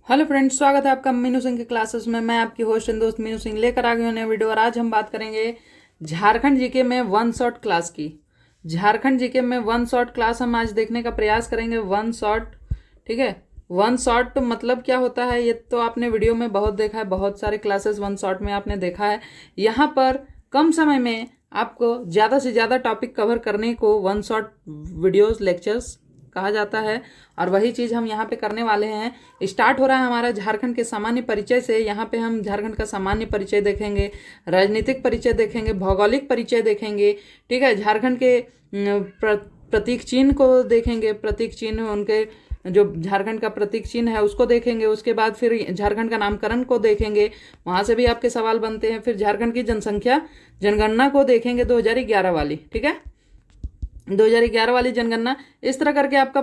Hello friends, स्वागत है आपका मीनू सिंह की क्लासेस में। मैं आपकी होस्ट एंड दोस्त मीनू सिंह लेकर आ गई हूँ नया वीडियो। और आज हम बात करेंगे झारखंड जीके में वन शॉट क्लास की। झारखंड जीके में वन शॉट क्लास हम आज देखने का प्रयास करेंगे। वन शॉट, ठीक है। वन शॉट मतलब क्या होता है ये तो आपने वीडियो में बहुत देखा है, बहुत सारे क्लासेस वन शॉट में आपने देखा है। यहाँ पर कम समय में आपको ज़्यादा से ज़्यादा टॉपिक कवर करने को वन शॉट वीडियोस लेक्चर्स कहा जाता है। और वही चीज़ हम यहाँ पे करने वाले हैं। स्टार्ट हो रहा है हमारा झारखंड के सामान्य परिचय से। यहाँ पे हम झारखंड का सामान्य परिचय देखेंगे, राजनीतिक परिचय देखेंगे, भौगोलिक परिचय देखेंगे, ठीक है। झारखंड के प्रतीक चिन्ह को देखेंगे, प्रतीक चिन्ह उनके जो झारखंड का प्रतीक चिन्ह है उसको देखेंगे। उसके बाद फिर झारखंड का नामकरण को देखेंगे, वहाँ से भी आपके सवाल बनते हैं। फिर झारखंड की जनसंख्या जनगणना को देखेंगे 2011 वाली, ठीक है, 2011 वाली जनगणना। इस तरह करके आपका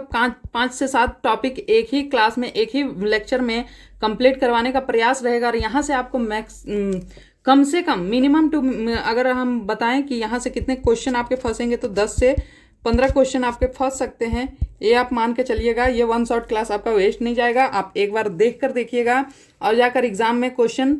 5 से 7 टॉपिक एक ही क्लास में, एक ही लेक्चर में कंप्लीट करवाने का प्रयास रहेगा। और यहाँ से आपको कम से कम मिनिमम टू, अगर हम बताएं कि यहाँ से कितने क्वेश्चन आपके फंसेंगे तो 10 से 15 क्वेश्चन आपके फंस सकते हैं। ये आप मान के चलिएगा। ये वन शॉट क्लास आपका वेस्ट नहीं जाएगा। आप एक बार देख कर देखिएगा और जाकर एग्जाम में क्वेश्चन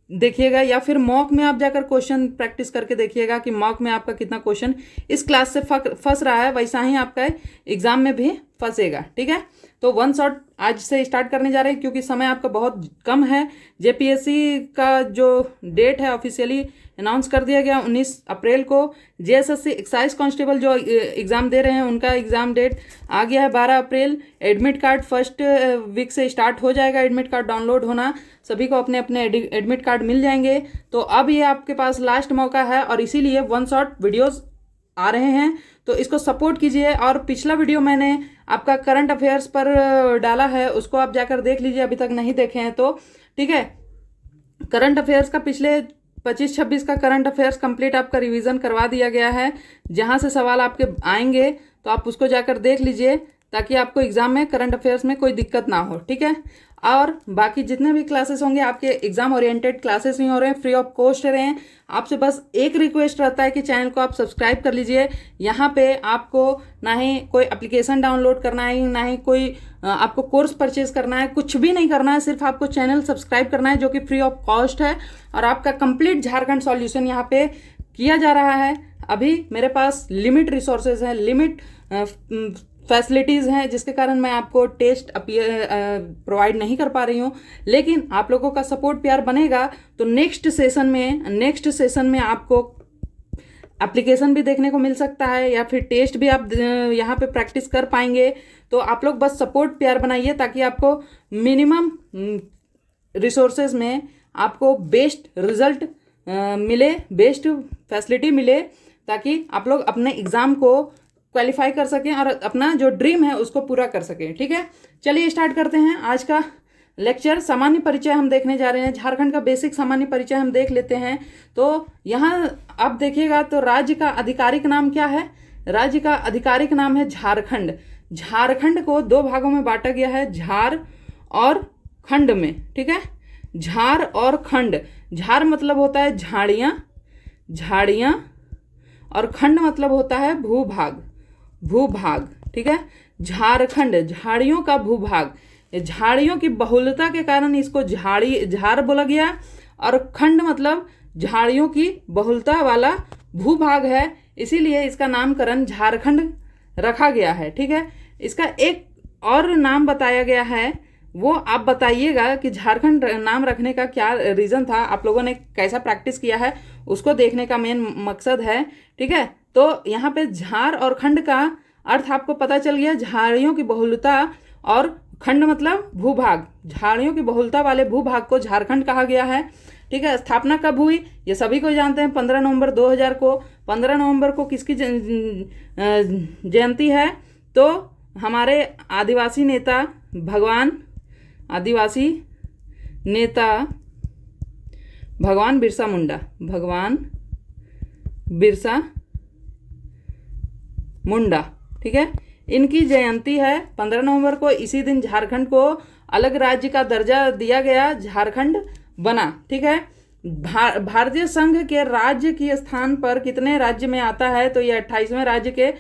देखिएगा, या फिर मॉक में आप जाकर क्वेश्चन प्रैक्टिस करके देखिएगा कि मॉक में आपका कितना क्वेश्चन इस क्लास से फंस रहा है, वैसा ही आपका एग्जाम में भी फंसेगा, ठीक है। तो वन शॉट आज से स्टार्ट करने जा रहे हैं क्योंकि समय आपका बहुत कम है। जेपीएससी का जो डेट है ऑफिशियली अनाउंस कर दिया गया 19 अप्रैल को। जेएसएससी एक्साइज कांस्टेबल जो एग्ज़ाम दे रहे हैं उनका एग्ज़ाम डेट आ गया है 12 अप्रैल। एडमिट कार्ड फर्स्ट वीक से स्टार्ट हो जाएगा, एडमिट कार्ड डाउनलोड होना। सभी को अपने अपने एडमिट कार्ड मिल जाएंगे। तो अब ये आपके पास लास्ट मौका है और इसीलिए वन शॉट वीडियोज़ आ रहे हैं, तो इसको सपोर्ट कीजिए। और पिछला वीडियो मैंने आपका करंट अफेयर्स पर डाला है, उसको आप जाकर देख लीजिए अभी तक नहीं देखे हैं तो, ठीक है। करंट अफेयर्स का पिछले 25-26 का करंट अफेयर्स कंप्लीट आपका रिवीजन करवा दिया गया है। जहां से सवाल आपके आएंगे तो आप उसको जाकर देख लीजिए ताकि आपको एग्जाम में करंट अफेयर्स में कोई दिक्कत ना हो, ठीक है। और बाकी जितने भी क्लासेस होंगे आपके एग्जाम ओरिएंटेड क्लासेस ही हो रहे हैं, फ्री ऑफ कॉस्ट रहे हैं। आपसे बस एक रिक्वेस्ट रहता है कि चैनल को आप सब्सक्राइब कर लीजिए। यहाँ पे आपको ना ही कोई एप्लीकेशन डाउनलोड करना है, ना ही कोई आपको कोर्स परचेज करना है, कुछ भी नहीं करना है। सिर्फ आपको चैनल सब्सक्राइब करना है जो कि फ्री ऑफ कॉस्ट है। और आपका कंप्लीट झारखंड सॉल्यूशन यहाँ पे किया जा रहा है। अभी मेरे पास लिमिट रिसोर्सेज हैं, लिमिट फैसिलिटीज़ हैं, जिसके कारण मैं आपको टेस्ट प्रोवाइड नहीं कर पा रही हूँ। लेकिन आप लोगों का सपोर्ट प्यार बनेगा तो नेक्स्ट सेशन में आपको एप्लीकेशन भी देखने को मिल सकता है, या फिर टेस्ट भी आप यहाँ पे प्रैक्टिस कर पाएंगे। तो आप लोग बस सपोर्ट प्यार बनाइए ताकि आपको मिनिमम रिसोर्सेज में आपको बेस्ट रिजल्ट मिले, बेस्ट फैसिलिटी मिले, ताकि आप लोग अपने एग्ज़ाम को क्वालिफाई कर सकें और अपना जो ड्रीम है उसको पूरा कर सकें, ठीक है। चलिए स्टार्ट करते हैं आज का लेक्चर। सामान्य परिचय हम देखने जा रहे हैं। झारखंड का बेसिक सामान्य परिचय हम देख लेते हैं। तो यहाँ आप देखिएगा तो राज्य का आधिकारिक नाम क्या है? राज्य का आधिकारिक नाम है झारखंड। झारखंड को 2 भागों में बांटा गया है, झार और खंड में, ठीक है। झार और खंड। झार मतलब होता है झाड़ियाँ, झाड़ियाँ, और खंड मतलब होता है भूभाग, भूभाग, ठीक है। झारखंड झाड़ियों का भूभाग। झाड़ियों की बहुलता के कारण इसको झार बोला गया। और खंड मतलब झाड़ियों की बहुलता वाला भूभाग है, इसीलिए इसका नामकरण झारखंड रखा गया है, ठीक है। इसका एक और नाम बताया गया है, वो आप बताइएगा कि झारखंड नाम रखने का क्या रीज़न था, आप लोगों ने कैसा प्रैक्टिस किया है, उसको देखने का मेन मकसद है, ठीक है। तो यहाँ पे झार और खंड का अर्थ आपको पता चल गया। झाड़ियों की बहुलता और खंड मतलब भूभाग। झाड़ियों की बहुलता वाले भूभाग को झारखंड कहा गया है, ठीक है। स्थापना कब हुई ये सभी को जानते हैं, 15 नवंबर 2000 को। 15 नवंबर को किसकी जयंती है? तो हमारे आदिवासी नेता भगवान बिरसा मुंडा, भगवान बिरसा मुंडा, ठीक है। इनकी जयंती है 15 नवंबर को। इसी दिन झारखंड को अलग राज्य का दर्जा दिया गया, झारखंड बना, ठीक है। भारतीय संघ के राज्य के स्थान पर कितने राज्य में आता है? तो ये 28वें राज्य के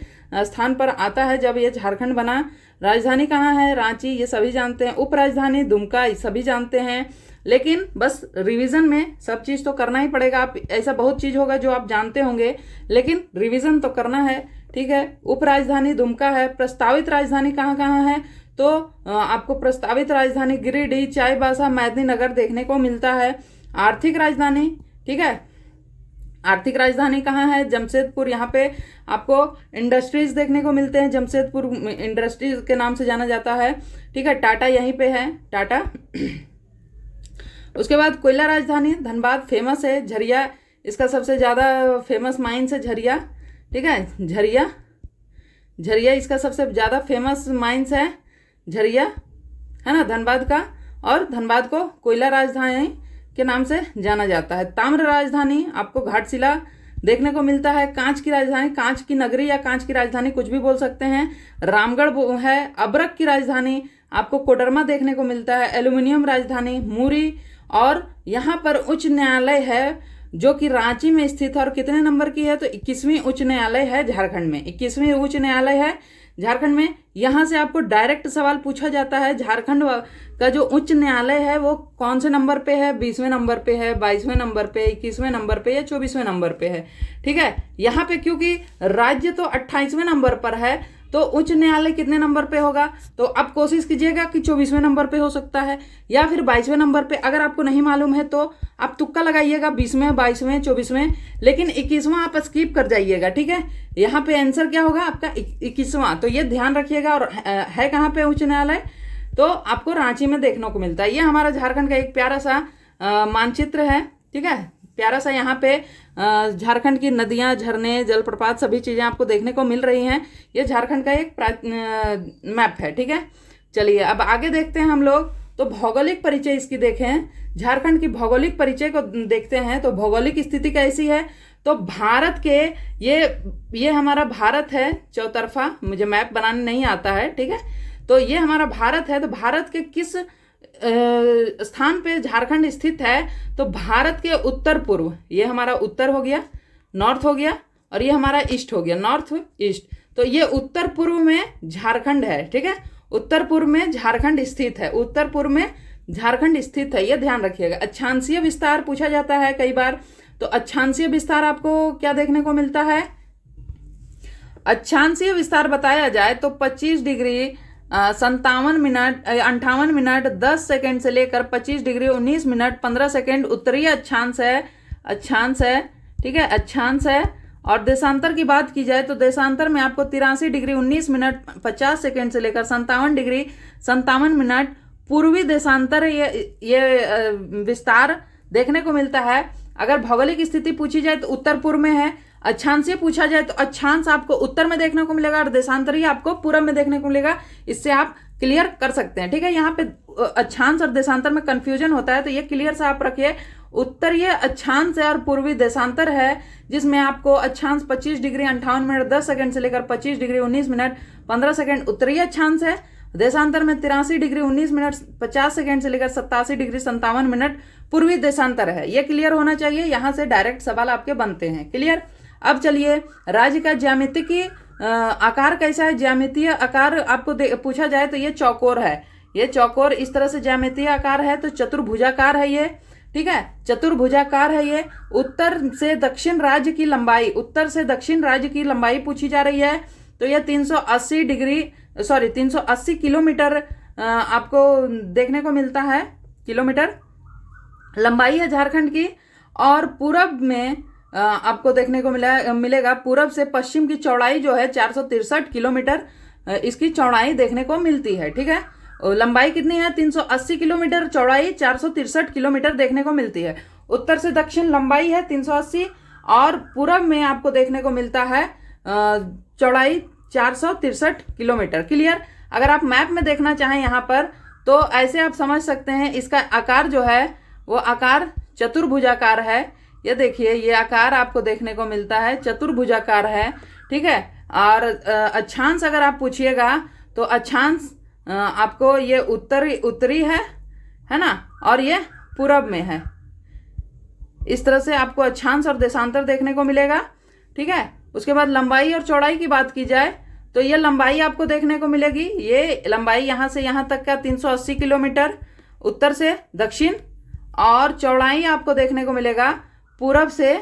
स्थान पर आता है जब ये झारखंड बना। राजधानी कहाँ है, रांची, ये सभी जानते हैं। उपराजधानी दुमका, ये सभी जानते हैं। लेकिन बस रिवीजन में सब चीज़ तो करना ही पड़ेगा। आप ऐसा बहुत चीज़ होगा जो आप जानते होंगे, लेकिन रिवीजन तो करना है, ठीक है। उपराजधानी दुमका है। प्रस्तावित राजधानी कहाँ कहाँ है, तो आपको प्रस्तावित राजधानी गिरिडीह, चाईबासा, मेदिनीनगर देखने को मिलता है। आर्थिक राजधानी, ठीक है, आर्थिक राजधानी कहाँ है, जमशेदपुर। यहाँ पे आपको इंडस्ट्रीज देखने को मिलते हैं, जमशेदपुर इंडस्ट्रीज के नाम से जाना जाता है, ठीक है। टाटा यहीं पे है, टाटा। उसके बाद कोयला राजधानी धनबाद फेमस है। झरिया इसका सबसे ज़्यादा फेमस माइंस है, झरिया, ठीक है। झरिया इसका सबसे ज़्यादा फेमस माइंस है, झरिया, है ना, धनबाद का। और धनबाद को कोयला राजधानी के नाम से जाना जाता है। ताम्र राजधानी आपको घाटशिला देखने को मिलता है। कांच की राजधानी, कांच की नगरी या कांच की राजधानी कुछ भी बोल सकते हैं, रामगढ़ है। अबरक की राजधानी आपको कोडरमा देखने को मिलता है। एल्यूमिनियम राजधानी मुरी। और यहाँ पर उच्च न्यायालय है जो कि रांची में स्थित है। और कितने नंबर की है, तो 21वीं उच्च न्यायालय है झारखंड में। 21वीं उच्च न्यायालय है झारखंड में। यहाँ से आपको डायरेक्ट सवाल पूछा जाता है, झारखंड का जो उच्च न्यायालय है वो कौन से नंबर पे है, 20वें नंबर पे है, 22वें नंबर पे, 21वें नंबर पे या 24वें नंबर पे है, ठीक है। यहाँ पे क्योंकि राज्य तो 28वें नंबर पर है, तो उच्च न्यायालय कितने नंबर पे होगा, तो आप कोशिश कीजिएगा कि 24वें नंबर पे हो सकता है या फिर 22वें नंबर पे। अगर आपको नहीं मालूम है तो आप तुक्का लगाइएगा, 20वें, 22वें, 24वें, लेकिन 21वां आप स्किप कर जाइएगा, ठीक है। यहाँ पे आंसर क्या होगा आपका 21वां, तो ये ध्यान रखिएगा। और है कहाँ पे उच्च न्यायालय, तो आपको रांची में देखने को मिलता है। ये हमारा झारखंड का एक प्यारा सा मानचित्र है, ठीक है, प्यारा सा। यहाँ पे झारखंड की नदियाँ, झरने, जलप्रपात सभी चीज़ें आपको देखने को मिल रही हैं। ये झारखंड का एक मैप है, ठीक है। चलिए अब आगे देखते हैं हम लोग। तो भौगोलिक परिचय इसकी देखें, झारखंड की भौगोलिक परिचय को देखते हैं। तो भौगोलिक स्थिति कैसी है, तो भारत के ये हमारा भारत है चौतरफा, मुझे मैप बनाने नहीं आता है, ठीक है। तो ये हमारा भारत है, तो भारत के किस स्थान पे झारखंड स्थित है, तो भारत के उत्तर पूर्व, ये हमारा उत्तर हो गया, नॉर्थ हो गया, और ये हमारा ईस्ट हो गया, नॉर्थ ईस्ट। तो ये उत्तर पूर्व में झारखंड है, ठीक है। उत्तर पूर्व में झारखंड स्थित है, उत्तर पूर्व में झारखंड स्थित है, ये ध्यान रखिएगा। अक्षांशीय विस्तार पूछा जाता है कई बार, तो अक्षांशीय विस्तार आपको क्या देखने को मिलता है, अक्षांशीय विस्तार बताया जाए तो 25 डिग्री 58 मिनट 10 सेकेंड से लेकर 25 डिग्री 19 मिनट 15 सेकेंड उत्तरीय अक्षांश है, ठीक है, अक्षांश है। और देशांतर की बात की जाए तो देशांतर में आपको 83 डिग्री 19 मिनट 50 सेकेंड से लेकर 57 डिग्री 57 मिनट पूर्वी देशांतर ये विस्तार देखने को मिलता है। अगर भौगोलिक स्थिति पूछी जाए तो उत्तर पूर्व में है। अक्षांशीय पूछा जाए तो अक्षांश आपको उत्तर में देखने को मिलेगा और देशांतरीय आपको पूर्व में देखने को मिलेगा। इससे आप क्लियर कर सकते हैं, ठीक है। यहाँ पे अक्षांश और देशांतर में कंफ्यूजन होता है, तो ये क्लियर से आप रखिए। उत्तरीय अक्षांश है और पूर्वी देशांतर है, जिसमें आपको अक्षांश 25 डिग्री 58 मिनट 10 सेकंड से लेकर 25 डिग्री 19 मिनट 15 सेकंड उत्तरीय अक्षांश है। देशांतर में 83 डिग्री 19 मिनट 50 सेकंड से लेकर 87 डिग्री 57 मिनट पूर्वी देशांतर है। ये क्लियर होना चाहिए, यहाँ से डायरेक्ट सवाल आपके बनते हैं, क्लियर। अब चलिए, राज्य का ज्यामितीय आकार कैसा है। ज्यामितीय आकार आपको पूछा जाए तो ये चौकोर है, ये चौकोर इस तरह से ज्यामितीय आकार है, तो चतुर्भुजाकार है ये, ठीक है, चतुर्भुजाकार है ये। उत्तर से दक्षिण राज्य की लंबाई, उत्तर से दक्षिण राज्य की लंबाई पूछी जा रही है, तो ये 380 किलोमीटर आपको देखने को मिलता है, किलोमीटर लंबाई है झारखंड की। और पूरब में आपको देखने को मिलेगा पूरब से पश्चिम की चौड़ाई जो है 463 किलोमीटर इसकी चौड़ाई देखने को मिलती है, ठीक है। लंबाई कितनी है 380 किलोमीटर, चौड़ाई 463 किलोमीटर देखने को मिलती है। उत्तर से दक्षिण लंबाई है 380 और पूरब में आपको देखने को मिलता है चौड़ाई 463 किलोमीटर, क्लियर। अगर आप मैप में देखना चाहें यहाँ पर तो ऐसे आप समझ सकते हैं, इसका आकार जो है वो आकार चतुर्भुजाकार है। ये देखिए, ये आकार आपको देखने को मिलता है, चतुर्भुजाकार है, ठीक है। और अक्षांश अगर आप पूछिएगा तो अक्षांश आपको ये उत्तरी है ना, और ये पूरब में है। इस तरह से आपको अक्षांश और देशांतर देखने को मिलेगा, ठीक है। उसके बाद लंबाई और चौड़ाई की बात की जाए तो ये लंबाई आपको देखने को मिलेगी, ये लंबाई यहाँ से यहाँ तक का 380 किलोमीटर उत्तर से दक्षिण, और चौड़ाई आपको देखने को मिलेगा पूरब से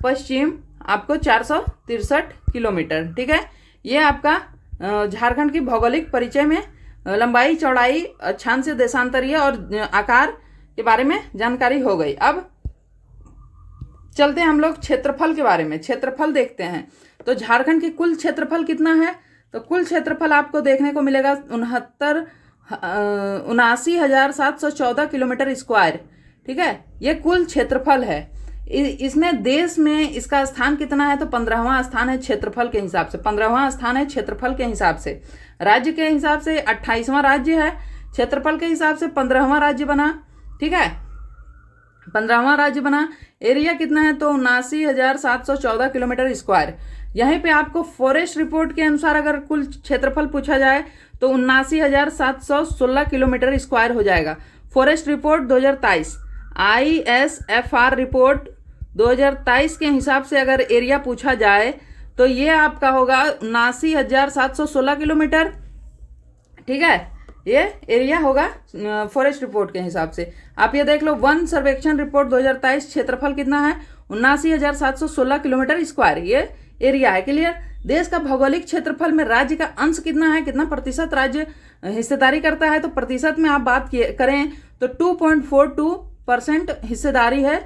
पश्चिम आपको 463 किलोमीटर। ठीक है, ये आपका झारखंड की भौगोलिक परिचय में लंबाई, चौड़ाई, अक्षांश, देशांतरीय और आकार के बारे में जानकारी हो गई। अब चलते हैं हम लोग क्षेत्रफल के बारे में, क्षेत्रफल देखते हैं। तो झारखंड की कुल क्षेत्रफल कितना है? तो कुल क्षेत्रफल आपको देखने को मिलेगा 79,714 किलोमीटर स्क्वायर। ठीक है, ये कुल क्षेत्रफल है। इसमें देश में इसका स्थान कितना है? तो 15वां स्थान है क्षेत्रफल के हिसाब से, 15वां स्थान है क्षेत्रफल के हिसाब से। राज्य के हिसाब से 28वां राज्य है, क्षेत्रफल के हिसाब से 15वां राज्य बना। ठीक है, 15वां राज्य बना। एरिया कितना है? तो 79,714 किलोमीटर स्क्वायर। यहीं पे आपको फॉरेस्ट रिपोर्ट के अनुसार अगर कुल क्षेत्रफल पूछा जाए तो 79,716 किलोमीटर स्क्वायर हो जाएगा। फॉरेस्ट रिपोर्ट 2023, ISFR रिपोर्ट 2023 के हिसाब से अगर एरिया पूछा जाए तो ये आपका होगा 79,716 किलोमीटर। ठीक है, ये एरिया होगा फॉरेस्ट रिपोर्ट के हिसाब से। आप ये देख लो, वन सर्वेक्षण रिपोर्ट 2023 क्षेत्रफल कितना है? 79,716 किलोमीटर स्क्वायर, ये एरिया है। क्लियर? देश का भौगोलिक क्षेत्रफल में राज्य का अंश कितना है, कितना प्रतिशत राज्य हिस्सेदारी करता है? तो प्रतिशत में आप बात करें तो 2.42% हिस्सेदारी है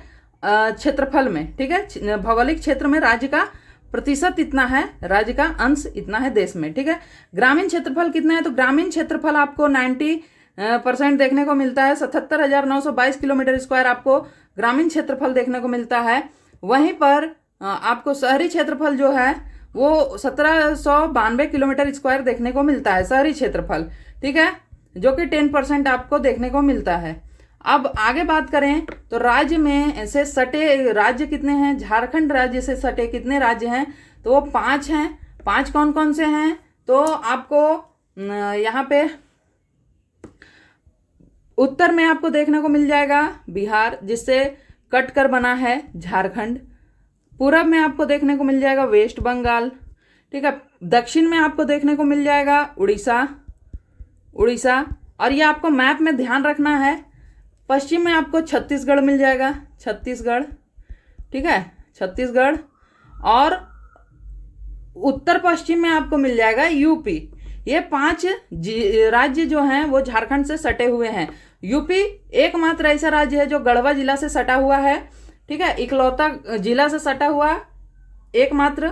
क्षेत्रफल में। ठीक है, भौगोलिक क्षेत्र में राज्य का प्रतिशत इतना है, राज्य का अंश इतना है देश में। ठीक है, ग्रामीण क्षेत्रफल कितना है? तो ग्रामीण क्षेत्रफल आपको 90% देखने को मिलता है, 77,922 किलोमीटर स्क्वायर आपको ग्रामीण क्षेत्रफल देखने को मिलता है। वहीं पर आपको शहरी क्षेत्रफल जो है वो 1792 किलोमीटर स्क्वायर देखने को मिलता है, शहरी क्षेत्रफल। ठीक है, जो कि 10% आपको देखने को मिलता है। अब आगे बात करें तो राज्य में ऐसे सटे राज्य कितने हैं? झारखंड राज्य से सटे कितने राज्य हैं? तो वो 5 हैं। 5 कौन कौन से हैं? तो आपको यहाँ पे उत्तर में आपको देखने को मिल जाएगा बिहार, जिससे कट कर बना है झारखंड। पूरब में आपको देखने को मिल जाएगा वेस्ट बंगाल। ठीक है, दक्षिण में आपको देखने को मिल जाएगा उड़ीसा, और ये आपको मैप में ध्यान रखना है। पश्चिम में आपको छत्तीसगढ़ मिल जाएगा, छत्तीसगढ़। ठीक है, छत्तीसगढ़, और उत्तर पश्चिम में आपको मिल जाएगा यूपी। ये 5 राज्य जो हैं वो झारखंड से सटे हुए हैं। यूपी एकमात्र ऐसा राज्य है जो गढ़वा जिला से सटा हुआ है। ठीक है, इकलौता जिला से सटा हुआ एकमात्र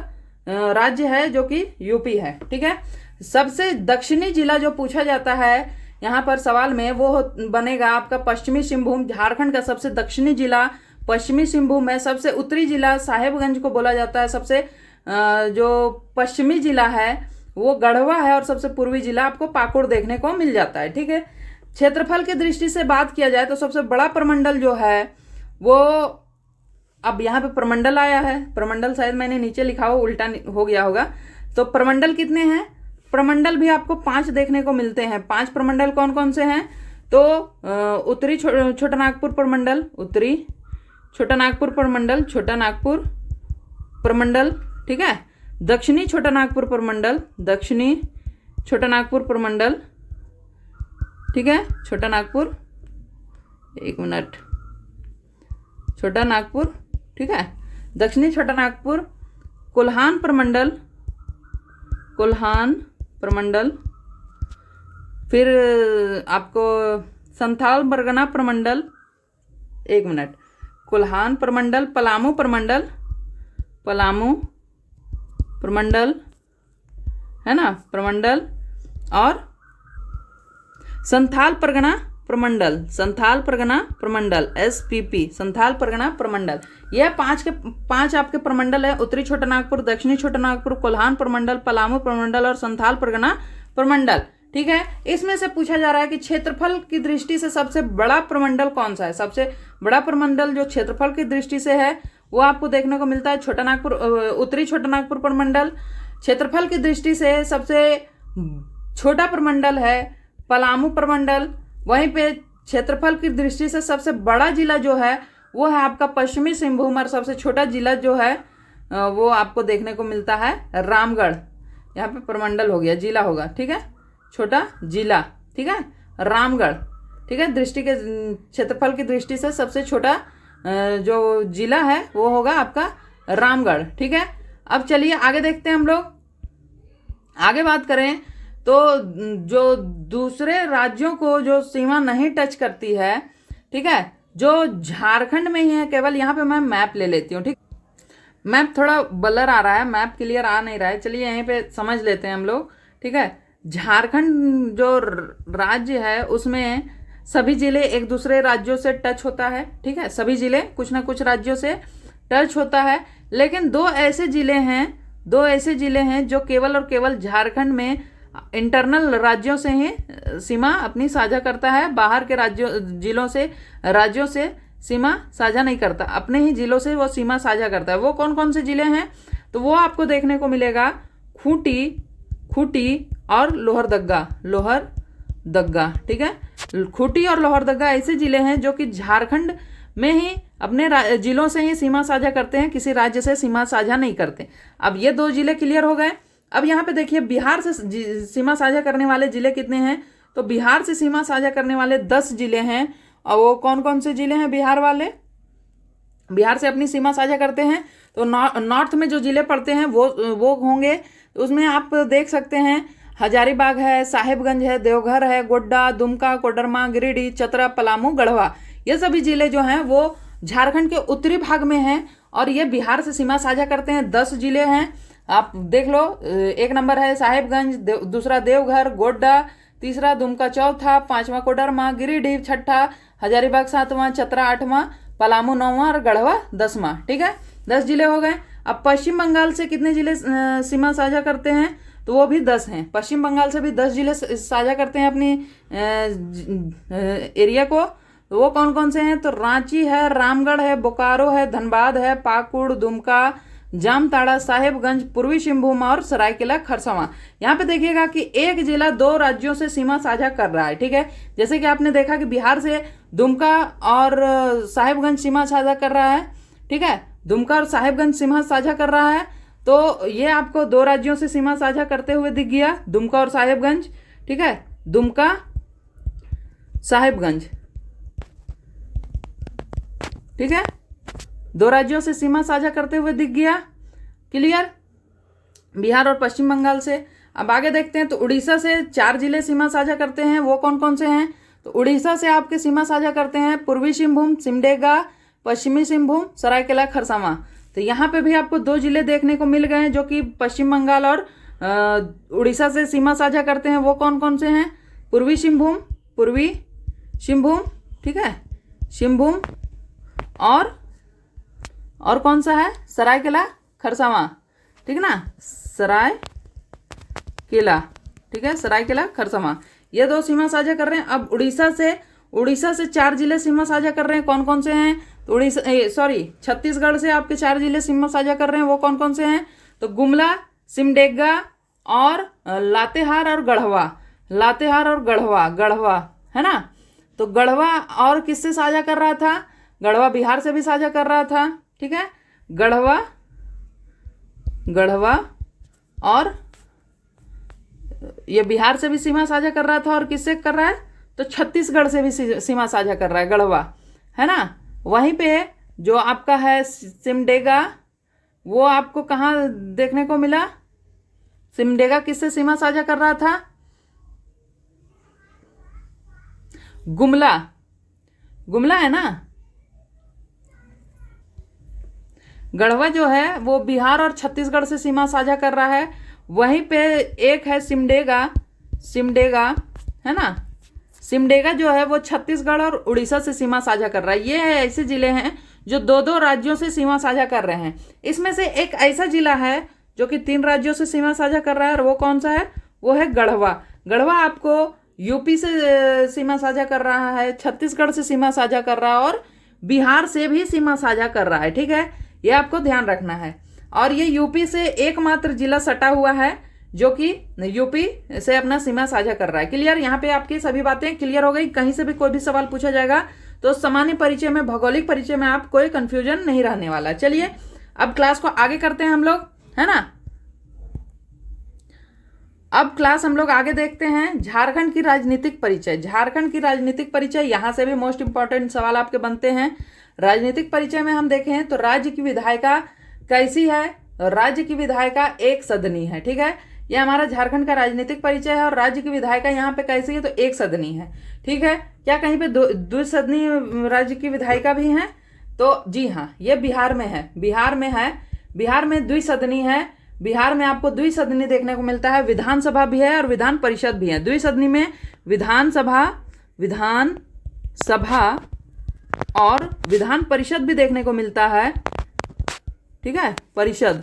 राज्य है जो कि यूपी है। ठीक है, सबसे दक्षिणी जिला जो पूछा जाता है यहाँ पर सवाल में वो बनेगा आपका पश्चिमी सिंहभूम। झारखंड का सबसे दक्षिणी जिला पश्चिमी सिंहभूम है। सबसे उत्तरी जिला साहेबगंज को बोला जाता है। सबसे जो पश्चिमी जिला है वो गढ़वा है, और सबसे पूर्वी जिला आपको पाकुड़ देखने को मिल जाता है। ठीक है, क्षेत्रफल की दृष्टि से बात किया जाए तो सबसे बड़ा प्रमंडल जो है वो, अब यहाँ पे प्रमंडल आया है, प्रमंडल शायद मैंने नीचे लिखा हो, उल्टा हो गया होगा। तो प्रमंडल कितने हैं? प्रमंडल भी आपको 5 देखने को मिलते हैं। 5 प्रमंडल कौन कौन से हैं? तो उत्तरी छोटा नागपुर प्रमंडल, उत्तरी छोटा नागपुर प्रमंडल, छोटा नागपुर प्रमंडल। ठीक है, दक्षिणी छोटा नागपुर प्रमंडल, दक्षिणी छोटा नागपुर प्रमंडल। ठीक है, छोटा नागपुर, एक मिनट, छोटा नागपुर। ठीक है, दक्षिणी छोटा नागपुर, कोल्हान प्रमंडल, कोल्हान प्रमंडल। फिर आपको संथाल परगना प्रमंडल, एक मिनट, कोल्हान प्रमंडल, पलामू प्रमंडल, पलामू प्रमंडल है ना, प्रमंडल, और संथाल परगना प्रमंडल, संथाल परगना प्रमंडल, SPP, संथाल परगना प्रमंडल। यह 5 आपके प्रमंडल है। उत्तरी छोटा नागपुर, दक्षिणी छोटा नागपुर, कोल्हान प्रमंडल, पलामू प्रमंडल और संथाल परगना प्रमंडल। ठीक है, इसमें से पूछा जा रहा है कि क्षेत्रफल की दृष्टि से सबसे बड़ा प्रमंडल कौन सा है? सबसे बड़ा प्रमंडल जो क्षेत्रफल की दृष्टि से है वो आपको देखने को मिलता है छोटा नागपुर, उत्तरी छोटा नागपुर प्रमंडल। क्षेत्रफल की दृष्टि से सबसे छोटा प्रमंडल है पलामू प्रमंडल। वहीं पे क्षेत्रफल की दृष्टि से सबसे बड़ा जिला जो है वो है आपका पश्चिमी सिंहभूम, और सबसे छोटा जिला जो है वो आपको देखने को मिलता है रामगढ़, यहाँ पे प्रमंडल हो गया, जिला होगा, ठीक है, छोटा जिला, ठीक है। रामगढ़, ठीक है, दृष्टि के क्षेत्रफल की दृष्टि से सबसे छोटा जो जिला है वो होगा आपका रामगढ़, ठीक है। अब चलिए आगे देखते हैं हम लोग। आगे बात करें तो जो दूसरे राज्यों को जो सीमा नहीं टच करती है, ठीक है, जो झारखंड में ही है केवल, यहाँ पे मैं मैप ले लेती हूँ, ठीक। मैप थोड़ा ब्लर आ रहा है, मैप क्लियर आ नहीं रहा है, चलिए यहीं पे समझ लेते हैं हम लोग, ठीक है। झारखंड जो राज्य है उसमें सभी जिले एक दूसरे राज्यों से टच होता है, ठीक है, सभी जिले कुछ ना कुछ राज्यों से टच होता है, लेकिन दो ऐसे जिले हैं जो केवल और केवल झारखंड में इंटरनल राज्यों से ही सीमा अपनी साझा करता है, बाहर के राज्यों से सीमा साझा नहीं करता, अपने ही जिलों से वो सीमा साझा करता है। वो कौन कौन से जिले हैं तो वो आपको देखने को मिलेगा खूंटी और लोहरदग्गा, ठीक है। खूंटी और लोहरदग्गा ऐसे जिले हैं जो कि झारखंड में ही अपने जिलों से ही सीमा साझा करते हैं, किसी राज्य से सीमा साझा नहीं करते। अब ये दो जिले क्लियर हो गए। अब यहाँ पे देखिए बिहार से सीमा साझा करने वाले जिले कितने हैं, तो बिहार से सीमा साझा करने वाले 10 जिले हैं। और वो कौन कौन से जिले हैं बिहार वाले, बिहार से अपनी सीमा साझा करते हैं, तो नॉर्थ में जो जिले पड़ते हैं वो होंगे, तो उसमें आप देख सकते हैं हजारीबाग है, साहेबगंज है, देवघर है, गोड्डा, दुमका, कोडरमा, गिरिडीह, चतरा, पलामू, गढ़वा, ये सभी जिले जो हैं वो झारखंड के उत्तरी भाग में हैं और ये बिहार से सीमा साझा करते हैं। 10 जिले हैं, आप देख लो। एक नंबर है साहेबगंज, दूसरा देवघर, गोड्डा, तीसरा दुमका, चौथा, पांचवा कोडरमा, गिरिडीह छठा, हजारीबाग सातवां, चतरा आठवां, पलामू नौवां और गढ़वा 10वां, ठीक है। 10 जिले हो गए। अब पश्चिम बंगाल से कितने जिले सीमा साझा करते हैं, तो वो भी 10 हैं। पश्चिम बंगाल से भी 10 जिले साझा करते हैं अपनी एरिया को। तो वो कौन कौन से हैं, तो रांची है, रामगढ़ है, बोकारो है, धनबाद है, पाकुड़, दुमका, जामताड़ा, साहेबगंज, पूर्वी सिंहभूम और सरायकेला खरसावां। यहाँ पे देखिएगा कि एक जिला 2 राज्यों से सीमा साझा कर रहा है, ठीक है। जैसे कि आपने देखा कि बिहार से दुमका और साहेबगंज सीमा साझा कर रहा है, ठीक है, दुमका और साहेबगंज सीमा साझा कर रहा है, तो ये आपको 2 राज्यों से सीमा साझा करते हुए दिख गया, दुमका और साहेबगंज, ठीक है, दुमका साहेबगंज, ठीक है, 2 राज्यों से सीमा साझा करते हुए दिख गया, क्लियर, बिहार और पश्चिम बंगाल से। अब आगे देखते हैं तो उड़ीसा से 4 जिले सीमा साझा करते हैं, वो कौन कौन से हैं, तो उड़ीसा से आपके सीमा साझा करते हैं पूर्वी सिंहभूम, सिमडेगा, पश्चिमी सिंहभूम, सरायकेला खरसावां। तो यहाँ पे भी आपको 2 जिले देखने को मिल गए हैं जो कि पश्चिम बंगाल और उड़ीसा से सीमा साझा करते हैं। वो कौन कौन से हैं, पूर्वी सिंहभूम, ठीक है, सिंहभूम और कौन सा है, सरायकेला खरसावां, ठीक है ना, सरायकेला, ठीक है, सरायकेला खरसावां, ये 2 सीमा साझा कर रहे हैं। अब उड़ीसा से 4 जिले सीमा साझा कर रहे हैं, कौन कौन से हैं, तो छत्तीसगढ़ से आपके 4 जिले सीमा साझा कर रहे हैं, वो कौन कौन से हैं, तो गुमला, सिमडेगा और लातेहार और गढ़वा है ना। तो गढ़वा और किससे साझा कर रहा था, गढ़वा बिहार से भी साझा कर रहा था, ठीक है, गढ़वा और ये बिहार से भी सीमा साझा कर रहा था, और किससे कर रहा है, तो छत्तीसगढ़ से भी सीमा साझा कर रहा है गढ़वा, है ना। वहीं पे जो आपका है सिमडेगा, वो आपको कहाँ देखने को मिला, सिमडेगा किससे सीमा साझा कर रहा था, गुमला है ना। गढ़वा जो है वो बिहार और छत्तीसगढ़ से सीमा साझा कर रहा है। वहीं पे एक है सिमडेगा है ना, सिमडेगा जो है वो छत्तीसगढ़ और उड़ीसा से सीमा साझा कर रहा है। ये ऐसे जिले हैं जो 2-2 राज्यों से सीमा साझा कर रहे हैं। इसमें से एक ऐसा जिला है जो कि 3 राज्यों से सीमा साझा कर रहा है, और वो कौन सा है, वो है गढ़वा आपको यूपी से सीमा साझा कर रहा है, छत्तीसगढ़ से सीमा साझा कर रहा है और बिहार से भी सीमा साझा कर रहा है, ठीक है, ये आपको ध्यान रखना है। और ये यूपी से एकमात्र जिला सटा हुआ है जो कि यूपी से अपना सीमा साझा कर रहा है। क्लियर, यहाँ पे आपकी सभी बातें क्लियर हो गई। कहीं से भी कोई भी सवाल पूछा जाएगा तो सामान्य परिचय में, भौगोलिक परिचय में आप कोई कंफ्यूजन नहीं रहने वाला। चलिए अब क्लास को आगे करते हैं हम लोग, है ना। अब क्लास हम लोग आगे देखते हैं झारखंड की राजनीतिक परिचय। झारखंड की राजनीतिक परिचय, यहाँ से भी मोस्ट इंपॉर्टेंट सवाल आपके बनते हैं। राजनीतिक परिचय में हम देखें तो राज्य की विधायिका कैसी है? राज्य की विधायिका एक सदनी है। ठीक है, ये हमारा झारखंड का राजनीतिक परिचय है। और राज्य की विधायिका यहाँ पे कैसी है? तो एक सदनी है। ठीक है, क्या कहीं पे द्विसदनी राज्य की विधायिका भी हैं? तो जी हाँ, ये बिहार में है। बिहार में है, बिहार में द्विसदनी है। बिहार में आपको द्विसदनी देखने को मिलता है। विधानसभा भी है और विधान परिषद भी है। द्विसदनी में विधानसभा और विधान परिषद भी देखने को मिलता है। ठीक है, परिषद,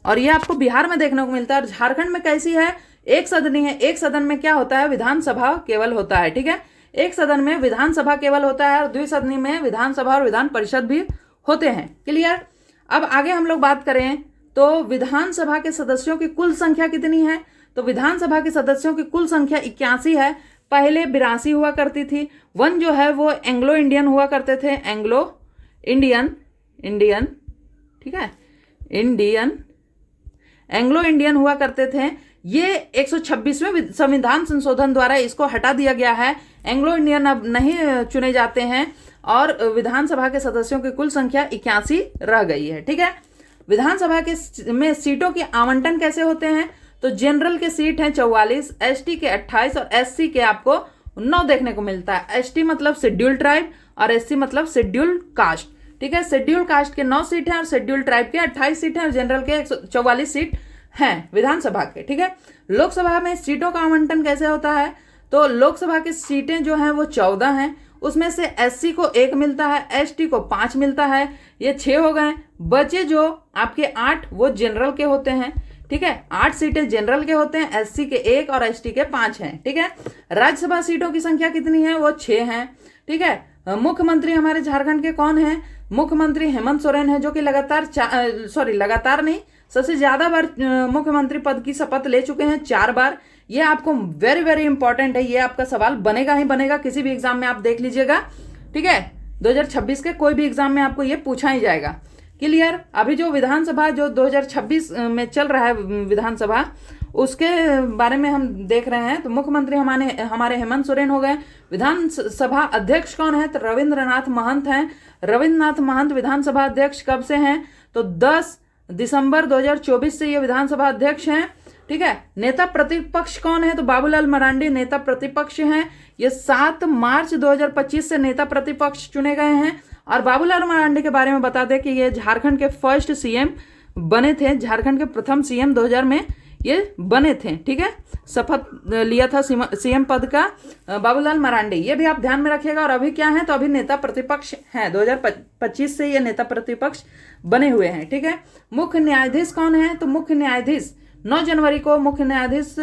और ये आपको बिहार में देखने को मिलता है। और झारखंड में कैसी है? एक सदनी है। एक सदन में क्या होता है? विधानसभा केवल होता है। ठीक है, एक सदन में विधानसभा केवल होता है और द्विसदनी में विधानसभा और विधान परिषद भी होते हैं। क्लियर? अब आगे हम लोग बात करें तो विधानसभा के सदस्यों की कुल संख्या कितनी है? तो विधानसभा के सदस्यों की कुल संख्या 81 है। पहले 82 हुआ करती थी। वन जो है वो एंग्लो इंडियन हुआ करते थे। एंग्लो इंडियन, ठीक है, एंग्लो इंडियन हुआ करते थे। ये 126वें संविधान संशोधन द्वारा इसको हटा दिया गया है। एंग्लो इंडियन अब नहीं चुने जाते हैं और विधानसभा के सदस्यों की कुल संख्या 81 रह गई है। ठीक है, विधानसभा के में सीटों के आवंटन कैसे होते हैं? तो जनरल के सीट हैं 44, एसटी के 28 और एससी के आपको 9 देखने को मिलता है। एसटी मतलब शेड्यूल्ड ट्राइब और एससी मतलब शेड्यूल्ड कास्ट। ठीक है, शेड्यूल्ड कास्ट के 9 सीट हैं और शेड्यूल्ड ट्राइब के 28 सीट हैं और जनरल के 144 सीट हैं विधानसभा के। ठीक है, लोकसभा में सीटों का आवंटन कैसे होता है? तो लोकसभा की सीटें जो हैं वो 14 हैं। उसमें से एससी को 1 मिलता है, एसटी को 5 मिलता है, ये 6 हो गए। बचे जो आपके 8 वो जनरल के होते हैं। ठीक है, 8 सीटें जनरल के होते हैं, एससी के 1 और एसटी के 5 हैं। ठीक है, राज्यसभा सीटों की संख्या कितनी है? वो 6 हैं। ठीक है, मुख्यमंत्री हमारे झारखंड के कौन है? मुख्यमंत्री हेमंत सोरेन है, जो कि लगातार नहीं, सबसे ज्यादा बार मुख्यमंत्री पद की शपथ ले चुके हैं, 4 बार। ये आपको वेरी वेरी इंपॉर्टेंट है, ये आपका सवाल बनेगा ही बनेगा, किसी भी एग्जाम में आप देख लीजिएगा। ठीक है, 2026 के कोई भी एग्जाम में आपको ये पूछा ही जाएगा। क्लियर? अभी जो विधानसभा जो 2026 में चल रहा है विधानसभा, उसके बारे में हम देख रहे हैं। तो मुख्यमंत्री हमारे हेमंत सोरेन हो गए। विधानसभा अध्यक्ष कौन है? तो रविंद्रनाथ महंत हैं। रविंद्रनाथ महंत विधानसभा अध्यक्ष कब से हैं? तो 10 दिसंबर 2024 से ये विधानसभा अध्यक्ष हैं। ठीक है, नेता प्रतिपक्ष कौन है? तो बाबूलाल मरांडी नेता प्रतिपक्ष हैं। ये 7 मार्च 2025 से नेता प्रतिपक्ष चुने गए हैं। और बाबूलाल मरांडी के बारे में बता दें कि ये झारखंड के फर्स्ट सीएम बने थे। झारखंड के प्रथम सीएम 2000 में ये बने थे। ठीक है, शपथ लिया था सीएम पद का बाबूलाल मरांडी, ये भी आप ध्यान में रखिएगा। और अभी क्या है? तो अभी नेता प्रतिपक्ष हैं, 2025 से ये नेता प्रतिपक्ष बने हुए हैं। ठीक है, मुख्य न्यायाधीश कौन है? तो मुख्य न्यायाधीश 9 जनवरी को मुख्य न्यायाधीश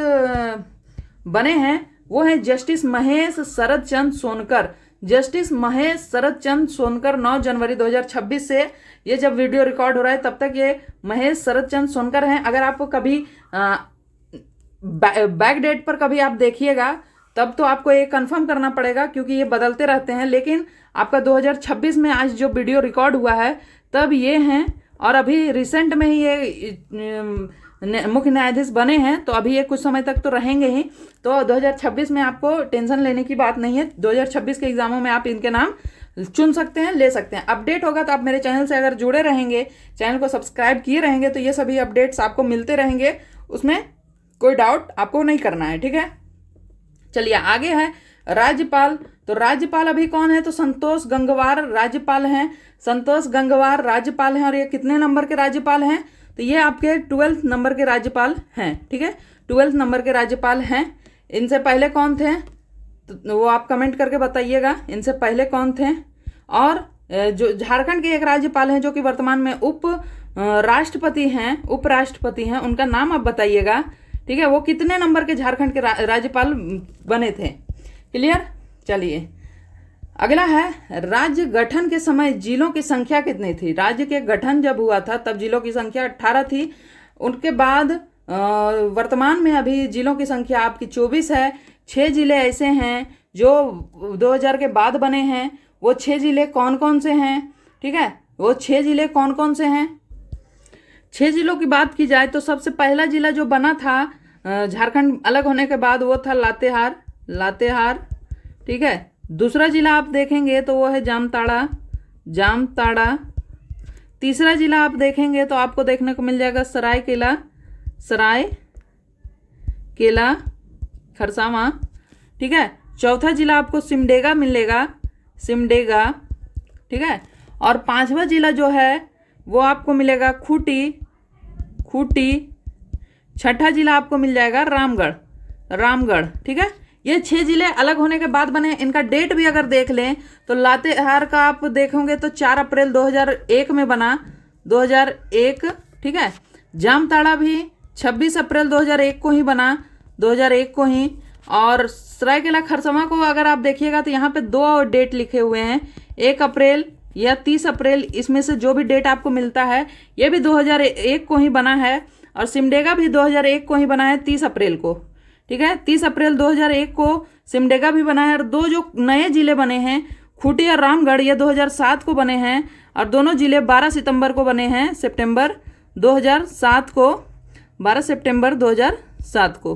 बने हैं, वो है जस्टिस महेश शरद चंद्र सोनकर। जस्टिस महेश शरद चंद्र सोनकर 9 जनवरी 2026 से, ये जब वीडियो रिकॉर्ड हो रहा है तब तक ये महेश शरद चंद्र सोनकर हैं। अगर आपको कभी बैक डेट पर कभी आप देखिएगा तब तो आपको ये कंफर्म करना पड़ेगा, क्योंकि ये बदलते रहते हैं। लेकिन आपका 2026 में आज जो वीडियो रिकॉर्ड हुआ है तब ये हैं, और अभी रिसेंट में ही ये मुख्य न्यायाधीश बने हैं, तो अभी ये कुछ समय तक तो रहेंगे ही। तो 2026 में आपको टेंशन लेने की बात नहीं है। 2026 के एग्जामों में आप इनके नाम चुन सकते हैं, ले सकते हैं। अपडेट होगा तो आप मेरे चैनल से अगर जुड़े रहेंगे, चैनल को सब्सक्राइब किए रहेंगे, तो ये सभी अपडेट्स आपको मिलते रहेंगे, उसमें कोई डाउट आपको नहीं करना है। ठीक है, चलिए आगे है राज्यपाल। तो राज्यपाल अभी कौन है? तो संतोष गंगवार राज्यपाल हैं। संतोष गंगवार राज्यपाल हैं, और ये कितने नंबर के राज्यपाल हैं? तो ये आपके 12th नंबर के राज्यपाल हैं। ठीक है, 12th नंबर के राज्यपाल हैं। इनसे पहले कौन थे? तो वो आप कमेंट करके बताइएगा, इनसे पहले कौन थे। और जो झारखंड के एक राज्यपाल हैं जो कि वर्तमान में उपराष्ट्रपति हैं, उनका नाम आप बताइएगा। ठीक है, वो कितने नंबर के झारखंड के राज्यपाल बने थे? क्लियर? चलिए अगला है राज्य गठन के समय जिलों की संख्या कितनी थी? राज्य के गठन जब हुआ था तब जिलों की संख्या 18 थी। उनके बाद वर्तमान में अभी जिलों की संख्या आपकी 24 है। 6 जिले ऐसे हैं जो 2000 के बाद बने हैं। वो 6 जिले कौन कौन से हैं? ठीक है, वो 6 जिले कौन कौन से हैं? 6 जिलों की बात की जाए तो सबसे पहला जिला जो बना था झारखंड अलग होने के बाद वो था लातेहार। ठीक है। दूसरा जिला आप देखेंगे तो वो है जामताड़ा। तीसरा जिला आप देखेंगे तो आपको देखने को मिल जाएगा सरायकेला खरसावां। ठीक है। चौथा जिला आपको सिमडेगा मिलेगा, सिमडेगा। ठीक है। और पांचवा जिला जो है वो आपको मिलेगा खूंटी। छठा जिला आपको मिल जाएगा रामगढ़। ठीक है। ये 6 जिले अलग होने के बाद बने। इनका डेट भी अगर देख लें तो लातेहार का आप देखोगे तो 4 अप्रैल 2001 में बना, 2001। ठीक है। जामताड़ा भी 26 अप्रैल 2001 को ही बना, 2001 को ही। और सरायकेला खरसावां को अगर आप देखिएगा तो यहाँ पे 2 डेट लिखे हुए हैं, 1 अप्रैल या 30 अप्रैल, इसमें से जो भी डेट आपको मिलता है। ये भी 2001 को ही बना है। और सिमडेगा भी 2001 को ही बना है, 30 अप्रैल को। ठीक है। 30 अप्रैल 2001 को सिमडेगा भी बना है। और 2 जो नए जिले बने हैं खूंटी और रामगढ़, ये 2007 को बने हैं। और दोनों जिले 12 सितंबर को बने हैं, सितंबर 2007 को, 12 सितंबर 2007 को।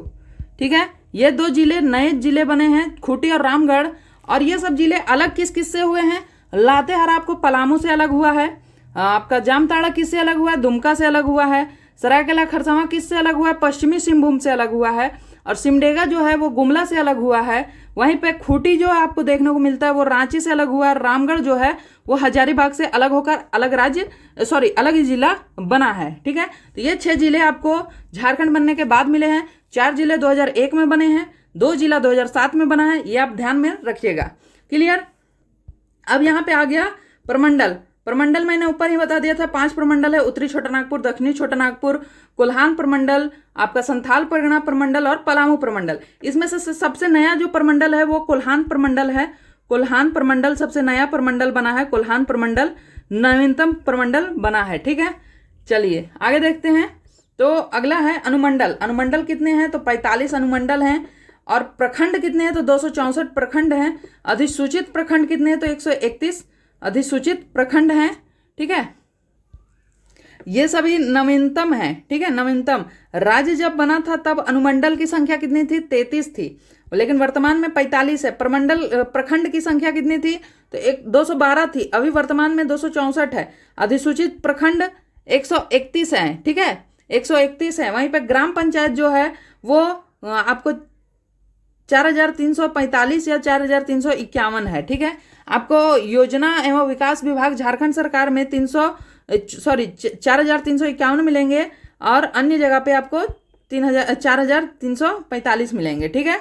ठीक है। ये 2 जिले नए जिले बने हैं, खूंटी और रामगढ़। और ये सब जिले अलग किस किस से हुए हैं? लातेहार आपको पलामू से अलग हुआ है, आपका जामताड़ा किससे अलग हुआ है? दुमका से अलग हुआ है। सरायकेला खरसावां किससे अलग हुआ है? पश्चिमी सिंहभूम से अलग हुआ है। और सिमडेगा जो है वो गुमला से अलग हुआ है। वहीं पे खूंटी जो आपको देखने को मिलता है वो रांची से अलग हुआ है। रामगढ़ जो है वो हजारीबाग से अलग होकर अलग ही जिला बना है। ठीक है। तो ये 6 जिले आपको झारखंड बनने के बाद मिले हैं। 4 जिले 2001 में बने हैं, 2 जिला 2007 में बना है। ये आप ध्यान में रखिएगा। क्लियर। अब यहाँ पे आ गया प्रमंडल मैंने ऊपर ही बता दिया था। 5 प्रमंडल है, उत्तरी छोटानागपुर, दक्षिणी छोटानागपुर, कोल्हान प्रमंडल, आपका संथाल परगना प्रमंडल और पलामू प्रमंडल। इसमें से सबसे नया जो प्रमंडल है वो कोल्हान प्रमंडल है। कोल्हान प्रमंडल सबसे नया प्रमंडल बना है। कोल्हान प्रमंडल नवीनतम प्रमंडल बना है। ठीक है। चलिए आगे देखते हैं। तो अगला है अनुमंडल कितने हैं? तो 45 अनुमंडल हैं। और प्रखंड कितने हैं? तो 264 प्रखंड हैं। अधिसूचित प्रखंड कितने हैं? तो 131 अधिसूचित प्रखंड हैं। ठीक है। ये सभी नवीनतम है। ठीक है। नवीनतम राज्य जब बना था तब अनुमंडल की संख्या कितनी थी? 33 थी, लेकिन वर्तमान में 45 है। प्रखंड की संख्या कितनी थी? तो 212 थी, अभी वर्तमान में 264 है। अधिसूचित प्रखंड 131 है। ठीक है। 131 है। वहीं पे ग्राम पंचायत जो है वो आपको 4345 या 4351 है। ठीक है। आपको योजना एवं विकास विभाग झारखंड सरकार में 4351 मिलेंगे। और अन्य जगह पे आपको 4345 मिलेंगे। ठीक है।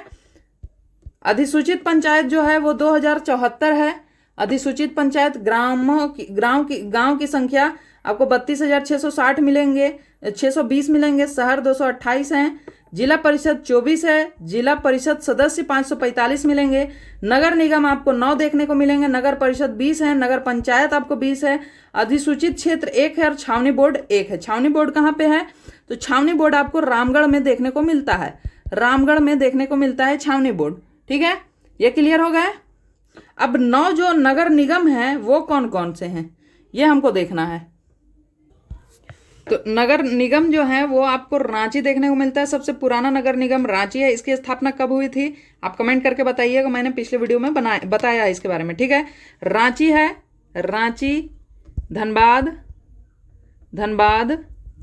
अधिसूचित पंचायत जो है वो 2074 है। अधिसूचित पंचायत गांव की संख्या आपको 32,660 मिलेंगे, 620 मिलेंगे। शहर 228 हैं। जिला परिषद 24 है। जिला परिषद सदस्य 545 मिलेंगे। नगर निगम आपको 9 देखने को मिलेंगे। नगर परिषद 20 है। नगर पंचायत आपको 20 है। अधिसूचित क्षेत्र 1 है और छावनी बोर्ड 1 है। छावनी बोर्ड कहाँ पे है? तो छावनी बोर्ड आपको रामगढ़ में देखने को मिलता है। रामगढ़ में देखने को मिलता है छावनी बोर्ड। ठीक है। ये क्लियर हो गया। अब 9 जो नगर निगम हैं वो कौन कौन से हैं ये हमको देखना है। तो नगर निगम जो है वो आपको रांची देखने को मिलता है। सबसे पुराना नगर निगम रांची है। इसकी स्थापना कब हुई थी आप कमेंट करके बताइएगा। मैंने पिछले वीडियो में बताया है इसके बारे में। ठीक है। रांची है, रांची, धनबाद।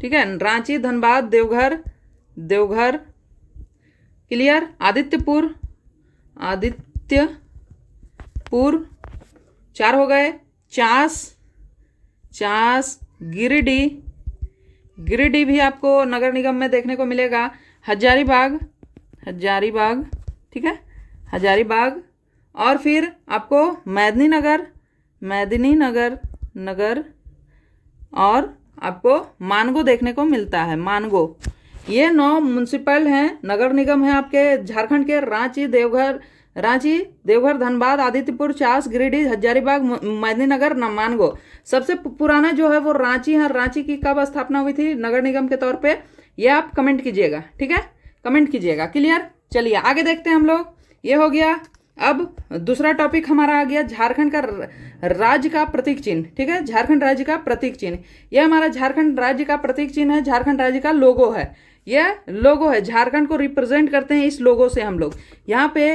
ठीक है। रांची, धनबाद, देवघर। क्लियर। आदित्यपुर 4 हो गए। चास, गिरिडीह भी आपको नगर निगम में देखने को मिलेगा। हजारीबाग। ठीक है। हजारीबाग। और फिर आपको मैदिनी नगर और आपको मानगो देखने को मिलता है। मानगो। ये 9 म्युनिसिपल हैं, नगर निगम है आपके झारखंड के। रांची, देवघर, धनबाद, आदित्यपुर, चास, गिरिडीह, हजारीबाग, मेदिनीनगर, मानगो। सबसे पुराना जो है वो रांची है। रांची की कब स्थापना हुई थी नगर निगम के तौर पे ये आप कमेंट कीजिएगा। ठीक है। कमेंट कीजिएगा। क्लियर। चलिए आगे देखते हैं हम लोग। ये हो गया अब दूसरा टॉपिक हमारा आ गया झारखंड का राज्य का प्रतीक चिन्ह। ठीक है, झारखंड राज्य का प्रतीक चिन्ह, यह हमारा झारखंड राज्य का प्रतीक चिन्ह है, झारखंड राज्य का लोगो है। यह लोगो है, झारखंड को रिप्रेजेंट करते हैं इस लोगो से हम लोग। यहाँ पे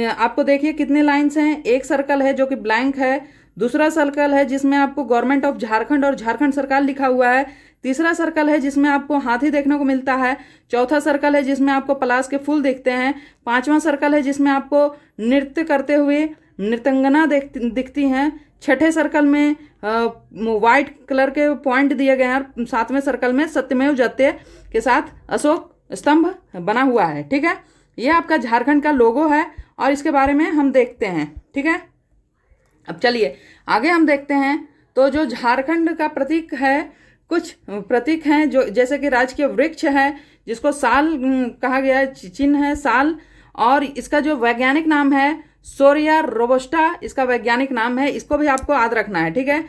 आपको देखिए कितने लाइंस हैं, एक सर्कल है जो कि ब्लैंक है, दूसरा सर्कल है जिसमें आपको गवर्नमेंट ऑफ झारखंड और झारखंड सरकार लिखा हुआ है, तीसरा सर्कल है जिसमें आपको हाथी देखने को मिलता है, चौथा सर्कल है जिसमें आपको पलाश के फूल दिखते हैं, पांचवा सर्कल है जिसमें आपको नृत्य करते हुए नृतंगना दिखती हैं, छठे सर्कल में वाइट कलर के पॉइंट दिए गए हैं, सातवें सर्कल में सत्यमेव जयते के साथ अशोक स्तंभ बना हुआ है। ठीक है, यह आपका झारखंड का लोगो है और इसके बारे में हम देखते हैं। ठीक है, अब चलिए आगे हम देखते हैं। तो जो झारखंड का प्रतीक है, कुछ प्रतीक हैं जो जैसे कि राजकीय वृक्ष है जिसको साल कहा गया है, चिन्ह है साल, और इसका जो वैज्ञानिक नाम है सोरिया रोबस्टा, इसका वैज्ञानिक नाम है, इसको भी आपको याद रखना है। ठीक है,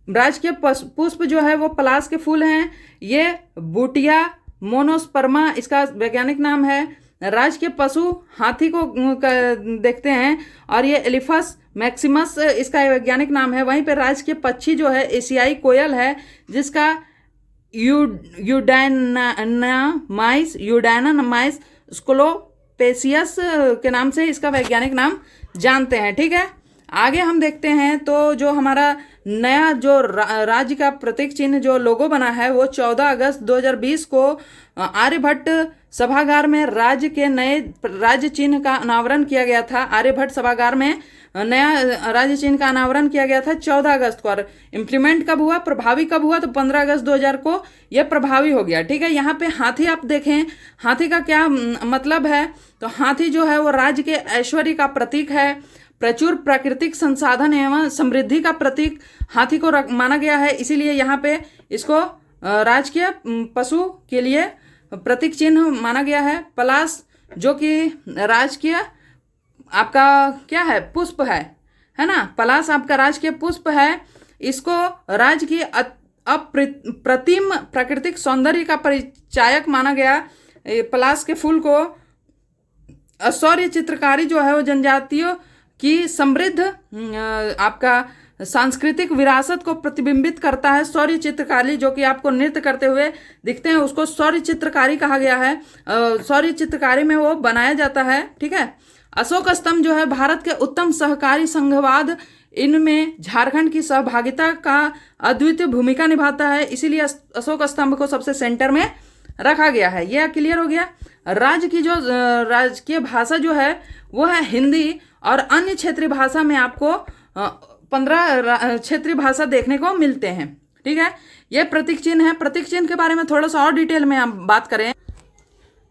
राजकीय पुष्प जो है वो पलाश के फूल हैं, ये बूटिया मोनोस्पर्मा इसका वैज्ञानिक नाम है। राज्य के पशु हाथी को देखते हैं और ये एलिफस मैक्सिमस इसका वैज्ञानिक नाम है। वहीं पे राज्य के पक्षी जो है एशियाई कोयल है जिसका यूडाइनामाइस स्कोलोपेसियस के नाम से इसका वैज्ञानिक नाम जानते हैं। ठीक है, आगे हम देखते हैं। तो जो हमारा नया जो राज्य का प्रतीक चिन्ह जो लोगो बना है वो 14 अगस्त 2020 को आर्यभट्ट सभागार में राज्य के नए राज्य चिन्ह का अनावरण किया गया था। आर्यभट्ट सभागार में नया राज्य चिन्ह का अनावरण किया गया था 14 अगस्त को। और इम्प्लीमेंट कब हुआ, प्रभावी कब हुआ, तो 15 अगस्त 2000 को यह प्रभावी हो गया। ठीक है, यहाँ पे हाथी आप देखें, हाथी का क्या मतलब है, तो हाथी जो है वो राज्य के ऐश्वर्य का प्रतीक है, प्रचुर प्राकृतिक संसाधन एवं समृद्धि का प्रतीक हाथी को माना गया है, इसीलिए यहाँ पे इसको राजकीय पशु के लिए प्रतीक चिन्ह माना गया है। पलाश जो कि राजकीय आपका क्या है, पुष्प है ना, पलाश आपका राजकीय पुष्प है, इसको राज्य की अप्रतिम प्राकृतिक सौंदर्य का परिचायक माना गया। पलाश के फूल को शौर्य चित्रकारी जो है वो जनजातियों की समृद्ध आपका सांस्कृतिक विरासत को प्रतिबिंबित करता है। शौर्य चित्रकारी जो कि आपको नृत्य करते हुए दिखते हैं उसको शौर्य चित्रकारी कहा गया है। शौर्य चित्रकारी में वो बनाया जाता है। ठीक है, अशोक स्तंभ जो है भारत के उत्तम सहकारी संघवाद, इनमें झारखंड की सहभागिता का अद्वितीय भूमिका निभाता है, इसीलिए अशोक स्तंभ को सबसे सेंटर में रखा गया है। यह क्लियर हो गया। राज्य की जो राजकीय भाषा जो है वो है हिंदी, और अन्य क्षेत्रीय भाषा में आपको 15 क्षेत्रीय भाषा देखने को मिलते हैं। ठीक है, यह प्रतीक चिन्ह है। प्रतीक चिन्ह के बारे में थोड़ा सा और डिटेल में हम बात करें।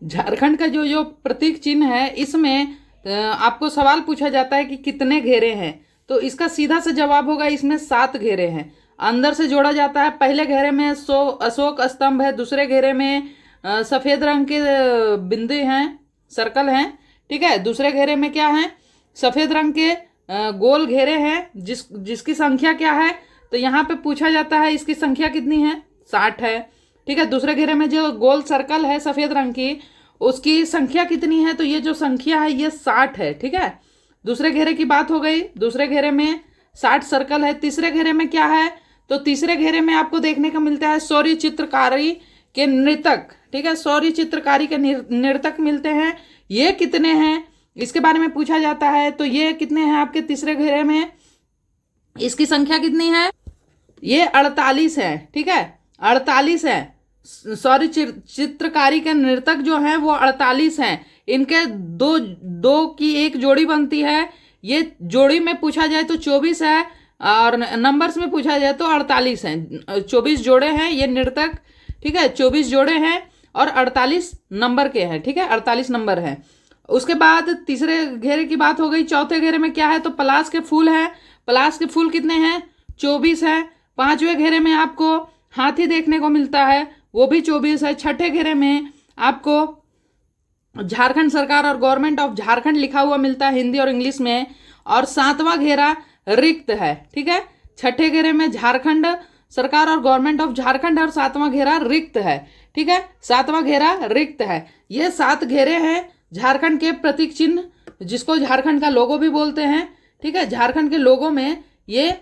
झारखंड का जो प्रतीक चिन्ह है इसमें आपको सवाल पूछा जाता है कि कितने घेरे हैं, तो इसका सीधा से जवाब होगा इसमें 7 घेरे हैं। अंदर से जोड़ा जाता है। पहले घेरे में अशोक स्तंभ है, दूसरे घेरे में सफेद रंग के बिंदु हैं, सर्कल हैं। ठीक है, दूसरे घेरे में क्या है, सफेद रंग के गोल घेरे हैं जिसकी संख्या क्या है, तो यहाँ पे पूछा जाता है इसकी संख्या कितनी है, 60 है। ठीक है, दूसरे घेरे में जो गोल सर्कल है सफेद रंग की उसकी संख्या कितनी है, तो ये जो संख्या है ये 60 है। ठीक है, दूसरे घेरे की बात हो गई। दूसरे घेरे में 60 सर्कल है। तीसरे घेरे में क्या है, तो तीसरे घेरे में आपको देखने को मिलता है शौर्य चित्रकारी के नर्तक। ठीक है, शौर्य चित्रकारी के नर्तक मिलते हैं। ये कितने हैं इसके बारे में पूछा जाता है, तो ये कितने हैं आपके तीसरे घेरे में, इसकी संख्या कितनी है, ये 48 है। ठीक है, 48 है। शौर्य चित्रकारी के नर्तक जो हैं वो 48 हैं। इनके दो की एक जोड़ी बनती है। ये जोड़ी में पूछा जाए तो 24 है और नंबर्स में पूछा जाए तो 48 हैं। 24 जोड़े हैं ये नर्तक। ठीक है, 24 जोड़े हैं और 48 नंबर के हैं। ठीक है, 48 नंबर है। उसके बाद तीसरे घेरे की बात हो गई। चौथे घेरे में क्या है, तो पलाश के फूल है। पलाश के फूल कितने हैं, 24 है। पांचवें घेरे में आपको हाथी देखने को मिलता है, वो भी 24 है। छठे घेरे में आपको झारखंड सरकार और गवर्नमेंट ऑफ झारखंड लिखा हुआ मिलता है हिंदी और इंग्लिश में। और 7वां घेरा रिक्त है। ठीक है, छठे घेरे में झारखंड सरकार और गवर्नमेंट ऑफ झारखंड और 7वां घेरा रिक्त है। ठीक है, 7वां घेरा रिक्त है। ये 7 घेरे हैं झारखंड के प्रतीक चिन्ह जिसको झारखंड का लोगो भी बोलते हैं। ठीक है, झारखंड के लोगो में ये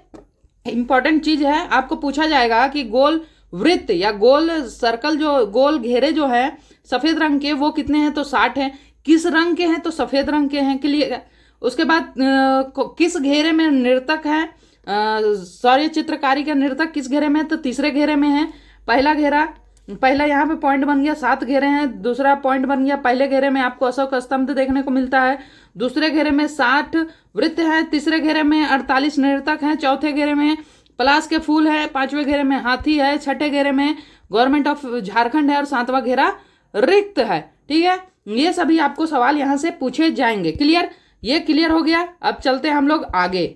इंपॉर्टेंट चीज है, आपको पूछा जाएगा कि गोल वृत्त या गोल सर्कल, जो गोल घेरे जो है सफेद रंग के, वो कितने हैं, तो 60 हैं। किस रंग के हैं, तो सफेद रंग के हैं। क्लियर। उसके बाद किस घेरे में नर्तक है, सॉरी चित्रकारी का नर्तक किस घेरे में है, तो तीसरे घेरे में है। पहला घेरा, पहला यहाँ पे पॉइंट बन गया, 7 घेरे हैं। दूसरा पॉइंट बन गया, पहले घेरे में आपको अशोक स्तंभ देखने को मिलता है। दूसरे घेरे में 60 वृत्त है। तीसरे घेरे में 48 नर्तक हैं। चौथे घेरे में पलाश के फूल है। पांचवें घेरे में हाथी है। छठे घेरे में गवर्नमेंट ऑफ झारखंड है। और 7वां घेरा रिक्त है। ठीक है, ये सभी आपको सवाल यहां से पूछे जाएंगे। क्लियर, ये क्लियर हो गया। अब चलते हैं हम लोग आगे।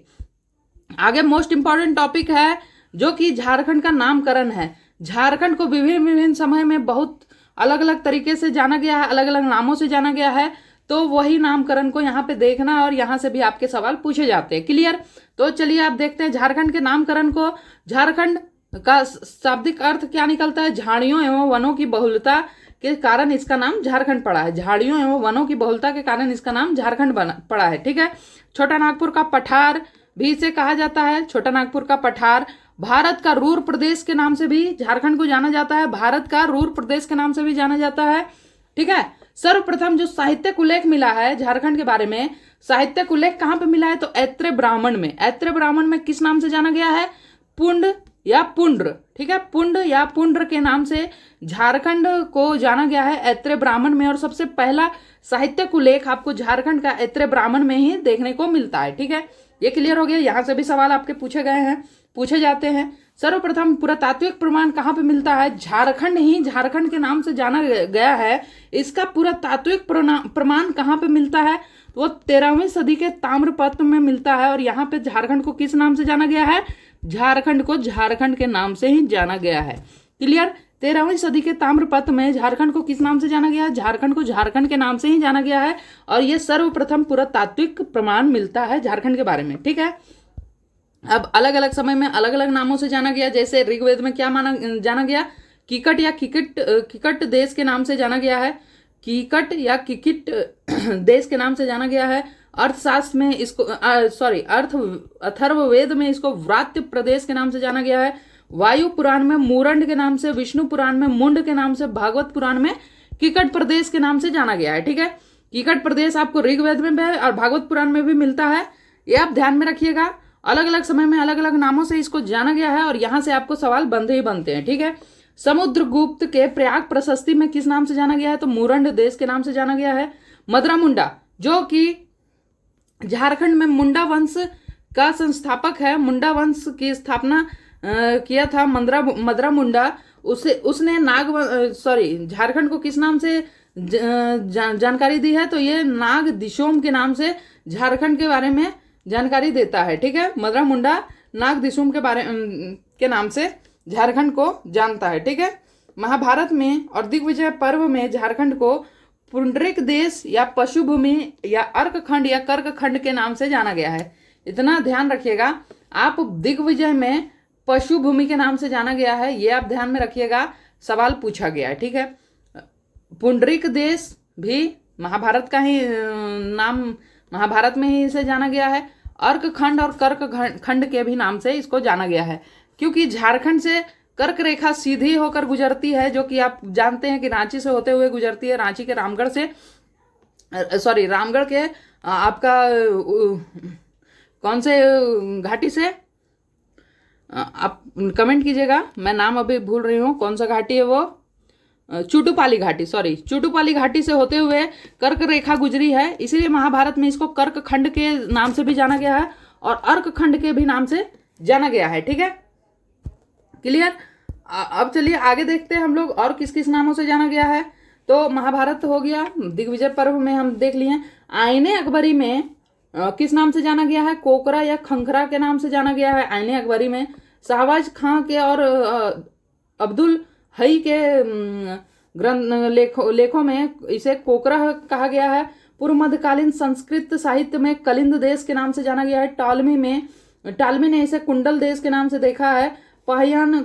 आगे मोस्ट इंपॉर्टेंट टॉपिक है जो कि झारखंड का नामकरण है। झारखंड को विभिन्न विभिन्न समय में बहुत अलग अलग तरीके से जाना गया है, अलग अलग नामों से जाना गया है। तो वही नामकरण को यहाँ पे देखना, और यहाँ से भी आपके सवाल पूछे जाते हैं। क्लियर। तो चलिए आप देखते हैं झारखंड के नामकरण को। झारखंड का शाब्दिक अर्थ क्या निकलता है, झाड़ियों एवं वनों की बहुलता के कारण इसका नाम झारखंड पड़ा है। झाड़ियों एवं वनों की बहुलता के कारण इसका नाम झारखंड पड़ा है। ठीक है। छोटा नागपुर का पठार भी इसे कहा जाता है। छोटा नागपुर का पठार। भारत का रूर प्रदेश के नाम से भी झारखंड को जाना जाता है। भारत का रूर प्रदेश के नाम से भी जाना जाता है। ठीक है। सर्वप्रथम जो साहित्यिक उल्लेख मिला है झारखंड के बारे में, साहित्यिक उल्लेख कहां पे मिला है, तो ऐत्रेय ब्राह्मण में। ऐत्रेय ब्राह्मण में किस नाम से जाना गया है, पुंड या पुंड्र। ठीक है, पुंड या पुंड्र के नाम से झारखंड को जाना गया है ऐत्रेय ब्राह्मण में। और सबसे पहला साहित्यिक उल्लेख आपको झारखंड का ऐत्रेय ब्राह्मण में ही देखने को मिलता है। ठीक है, ये क्लियर हो गया। यहां से भी सवाल आपके पूछे गए हैं, पूछे जाते हैं। सर्वप्रथम पुरातात्विक प्रमाण कहाँ पे मिलता है, झारखंड ही झारखंड के नाम से जाना गया है। इसका पुरातात्विक प्रमाण कहाँ पे मिलता है, वो 13वीं सदी के ताम्रपत्र में मिलता है। और यहाँ पे झारखंड को किस नाम से जाना गया है, झारखंड को झारखंड के नाम से ही जाना गया है। क्लियर। 13वीं सदी के ताम्रपत्र में झारखंड को किस नाम से जाना गया है, झारखंड को झारखंड के नाम से ही जाना गया है। और ये सर्वप्रथम पुरातात्विक प्रमाण मिलता है झारखंड के बारे में। ठीक है। अब अलग अलग समय में अलग अलग नामों से जाना गया। जैसे ऋग्वेद में क्या जाना गया, कीकट या किकट देश के नाम से जाना गया है। कीकट या किकिट देश के नाम से जाना गया है। अर्थशास्त्र में इसको अथर्ववेद में इसको व्रात्य प्रदेश के नाम से जाना गया है। वायु पुराण में मूरंड के नाम से, विष्णु पुराण में मुंड के नाम से, भागवत पुराण में कीकट प्रदेश के नाम से जाना गया है। ठीक है, कीकट प्रदेश आपको ऋग्वेद में भी और भागवत पुराण में भी मिलता है। ये आप ध्यान में रखिएगा। अलग अलग समय में अलग अलग नामों से इसको जाना गया है और यहां से आपको सवाल बनते ही बनते हैं। ठीक है। समुद्रगुप्त के प्रयाग प्रशस्ति में किस नाम से जाना गया है, तो मूरंड देश के नाम से जाना गया है। मदरा मुंडा जो कि झारखंड में मुंडा वंश का संस्थापक है, मुंडा वंश की स्थापना किया था मदरा मुंडा। उसने झारखंड को किस नाम से जानकारी दी है, तो ये नाग दिशोम के नाम से झारखंड के बारे में जानकारी देता है। ठीक है, मदरा मुंडा नाग दिशोम के नाम से झारखंड को जानता है। ठीक है। महाभारत में और दिग्विजय पर्व में झारखंड को पुंडरिक देश या पशुभूमि या अर्कखंड या कर्कखंड के नाम से जाना गया है। इतना ध्यान रखिएगा आप, दिग्विजय में पशुभूमि के नाम से जाना गया है, ये आप ध्यान में रखिएगा, सवाल पूछा गया है। ठीक है। पुंडरिक देश भी महाभारत का ही नाम, महाभारत में ही इसे जाना गया है। अर्कखंड और कर्कखंड के भी नाम से इसको जाना गया है, क्योंकि झारखंड से कर्क रेखा सीधी होकर गुजरती है, जो कि आप जानते हैं कि रांची से होते हुए गुजरती है। रांची के रामगढ़ के आपका कौन से घाटी से, आप कमेंट कीजिएगा, मैं नाम अभी भूल रही हूँ, कौन सा घाटी है वो, चुटुपाली घाटी से होते हुए कर्क रेखा गुजरी है। इसीलिए महाभारत में इसको कर्क खंड के नाम से भी जाना गया है और अर्क खंड के भी नाम से जाना गया है। ठीक है, क्लियर। अब चलिए आगे देखते हैं हम लोग और किस किस नामों से जाना गया है। तो महाभारत हो गया, दिग्विजय पर्व में हम देख लिए। आईने अकबरी में किस नाम से जाना गया है, कोकरा या खंखरा के नाम से जाना गया है आईने अकबरी में। शाहबाज खां के और अब्दुल हई के लेखों में इसे कोकरा कहा गया है। पूर्व मध्यकालीन संस्कृत साहित्य में कलिंद देश के नाम से जाना गया है। टालमी ने इसे कुंडल देश के नाम से देखा है। पहयान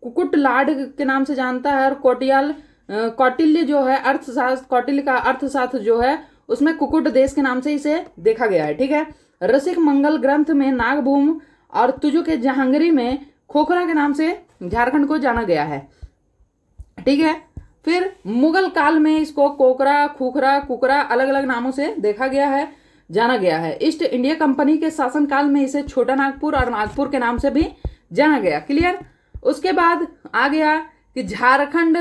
कुकुटलाड के नाम से जानता है। और कौटिल्य जो है अर्थशास्त्र, कौटिल्य का अर्थशास्त्र जो है उसमें कुकुट देश के नाम से इसे देखा गया है। ठीक है, रसिक मंगल ग्रंथ में नागभूम और तुजु के जहांगीरी में खोखरा के नाम से झारखंड को जाना गया है। ठीक है, फिर मुगल काल में इसको कोकरा, खुखरा, कुकरा अलग अलग नामों से देखा गया है, जाना गया है। ईस्ट इंडिया कंपनी के शासनकाल में इसे छोटा नागपुर और नागपुर के नाम से भी जाना गया। क्लियर। उसके बाद आ गया कि झारखंड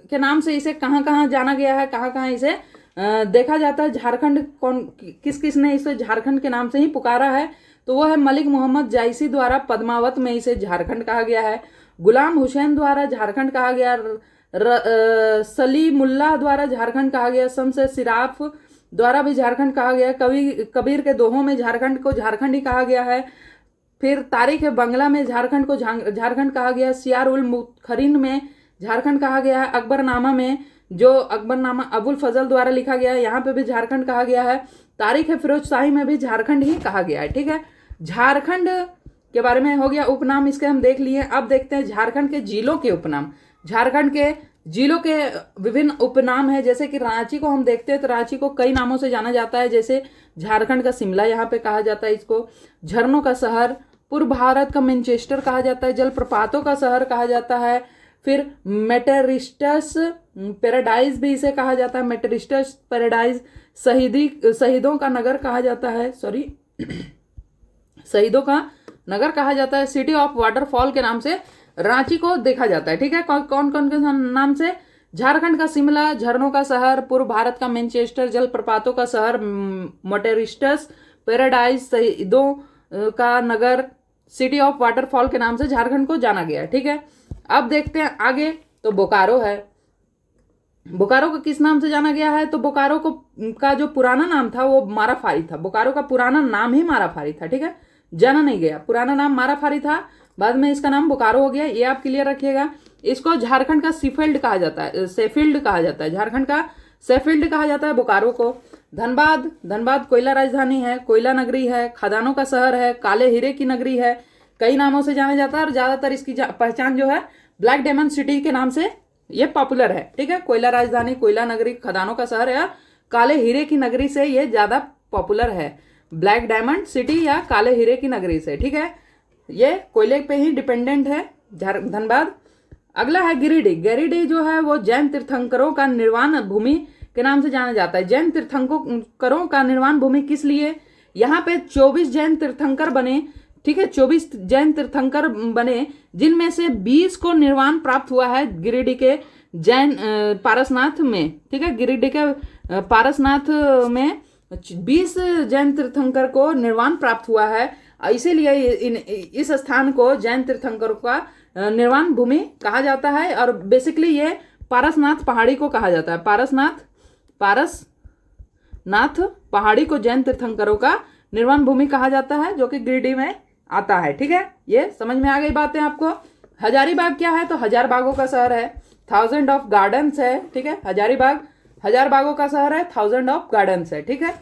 के नाम से इसे कहाँ कहाँ जाना गया है, कहाँ कहाँ इसे देखा जाता है। झारखंड कौन, किस किस ने इसे झारखंड के नाम से ही पुकारा है, तो वो है मलिक मोहम्मद जायसी द्वारा पद्मावत में इसे झारखंड कहा गया है। गुलाम हुसैन द्वारा झारखंड कहा गया, सलीमुल्लाह द्वारा झारखंड कहा गया, शमसे सिराफ द्वारा भी झारखंड कहा गया, कबीर के दोहों में झारखंड को झारखंड ही कहा गया है। फिर तारीख बंगला में झारखंड को झारखंड कहा गया, सियार उल मुखरिन में झारखंड कहा गया है, अकबरनामा में जो अकबरनामा अबुल फजल द्वारा लिखा गया है, यहाँ पे भी झारखंड कहा गया है। तारीख फिरोज शाही में भी झारखंड ही कहा गया है। ठीक है, झारखंड के बारे में हो गया उपनाम, इसके हम देख लिए। अब देखते हैं झारखंड के जिलों के उपनाम। झारखंड के जिलों के विभिन्न उपनाम है, जैसे कि रांची को हम देखते हैं तो रांची को कई नामों से जाना जाता है, जैसे झारखंड का शिमला यहाँ पे कहा जाता है इसको, झरनों का शहर, पूर्व भारत का मैनचेस्टर कहा जाता है, जलप्रपातों का शहर कहा जाता है। फिर मेटेरिस्टस पैराडाइज भी इसे कहा जाता है, मेटेरिस्टस पैराडाइज, शहीदों का नगर कहा जाता है, शहीदों का नगर कहा जाता है। सिटी ऑफ वाटरफॉल के नाम से रांची को देखा जाता है। ठीक है, कौन कौन के नाम से? झारखंड का शिमला, झरनों का शहर, पूर्व भारत का मैनचेस्टर, जलप्रपातों का शहर मोटेरिस्टस पैराडाइज, शहीदों का नगर, सिटी ऑफ वाटरफॉल के नाम से झारखंड को जाना गया। ठीक है, अब देखते हैं आगे। तो बोकारो है, बोकारो को किस नाम से जाना गया है? तो बोकारो को का जो पुराना नाम था वो माराफारी था। बोकारो का पुराना नाम ही माराफारी था। ठीक है, जाना नहीं गया, पुराना नाम माराफारी था, बाद में इसका नाम बोकारो हो गया। ये आप क्लियर रखिएगा। इसको झारखंड का सीफील्ड कहा जाता है, सेफील्ड कहा जाता है, झारखंड का सेफील्ड कहा जाता है बोकारो को। धनबाद, धनबाद कोयला राजधानी है, कोयला नगरी है, खदानों का शहर है, काले हीरे की नगरी है, कई नामों से जाना जाता है और ज्यादातर इसकी पहचान जो है ब्लैक डायमंड सिटी के नाम से ये पॉपुलर है। ठीक है, कोयला राजधानी, कोयला नगरी, खदानों का शहर या काले हीरे की नगरी से ये ज्यादा पॉपुलर है, ब्लैक डायमंड सिटी या काले हीरे की नगरी से। ठीक है, ये कोयले पे ही डिपेंडेंट है धनबाद। अगला है गिरिडीह। गिरिडीह जो है वो जैन तीर्थंकरों का निर्वाण भूमि के नाम से जाना जाता है। जैन तीर्थंकरों का निर्वाण भूमि किस लिए? यहाँ पे 24 जैन तीर्थंकर बने। ठीक है, 24 जैन तीर्थंकर बने, जिनमें से 20 को निर्वाण प्राप्त हुआ है गिरिडीह के जैन पारसनाथ में। ठीक है, गिरिडीह के पारसनाथ में 20 जैन तीर्थंकर को निर्वाण प्राप्त हुआ है, इसीलिए इस स्थान को जैन तीर्थंकरों का निर्वाण भूमि कहा जाता है। और बेसिकली ये पारसनाथ पहाड़ी को कहा जाता है, पारसनाथ पहाड़ी को जैन तीर्थंकरों का निर्वाण भूमि कहा जाता है, जो कि गिरिडीह में आता है। ठीक है, ये समझ में आ गई बातें आपको। हजारीबाग क्या है? तो हजार बागों का शहर है, 1000 ऑफ गार्डन्स है। ठीक है, हजारीबाग हजार बागों का शहर है, 1000 ऑफ गार्डन्स है। ठीक है,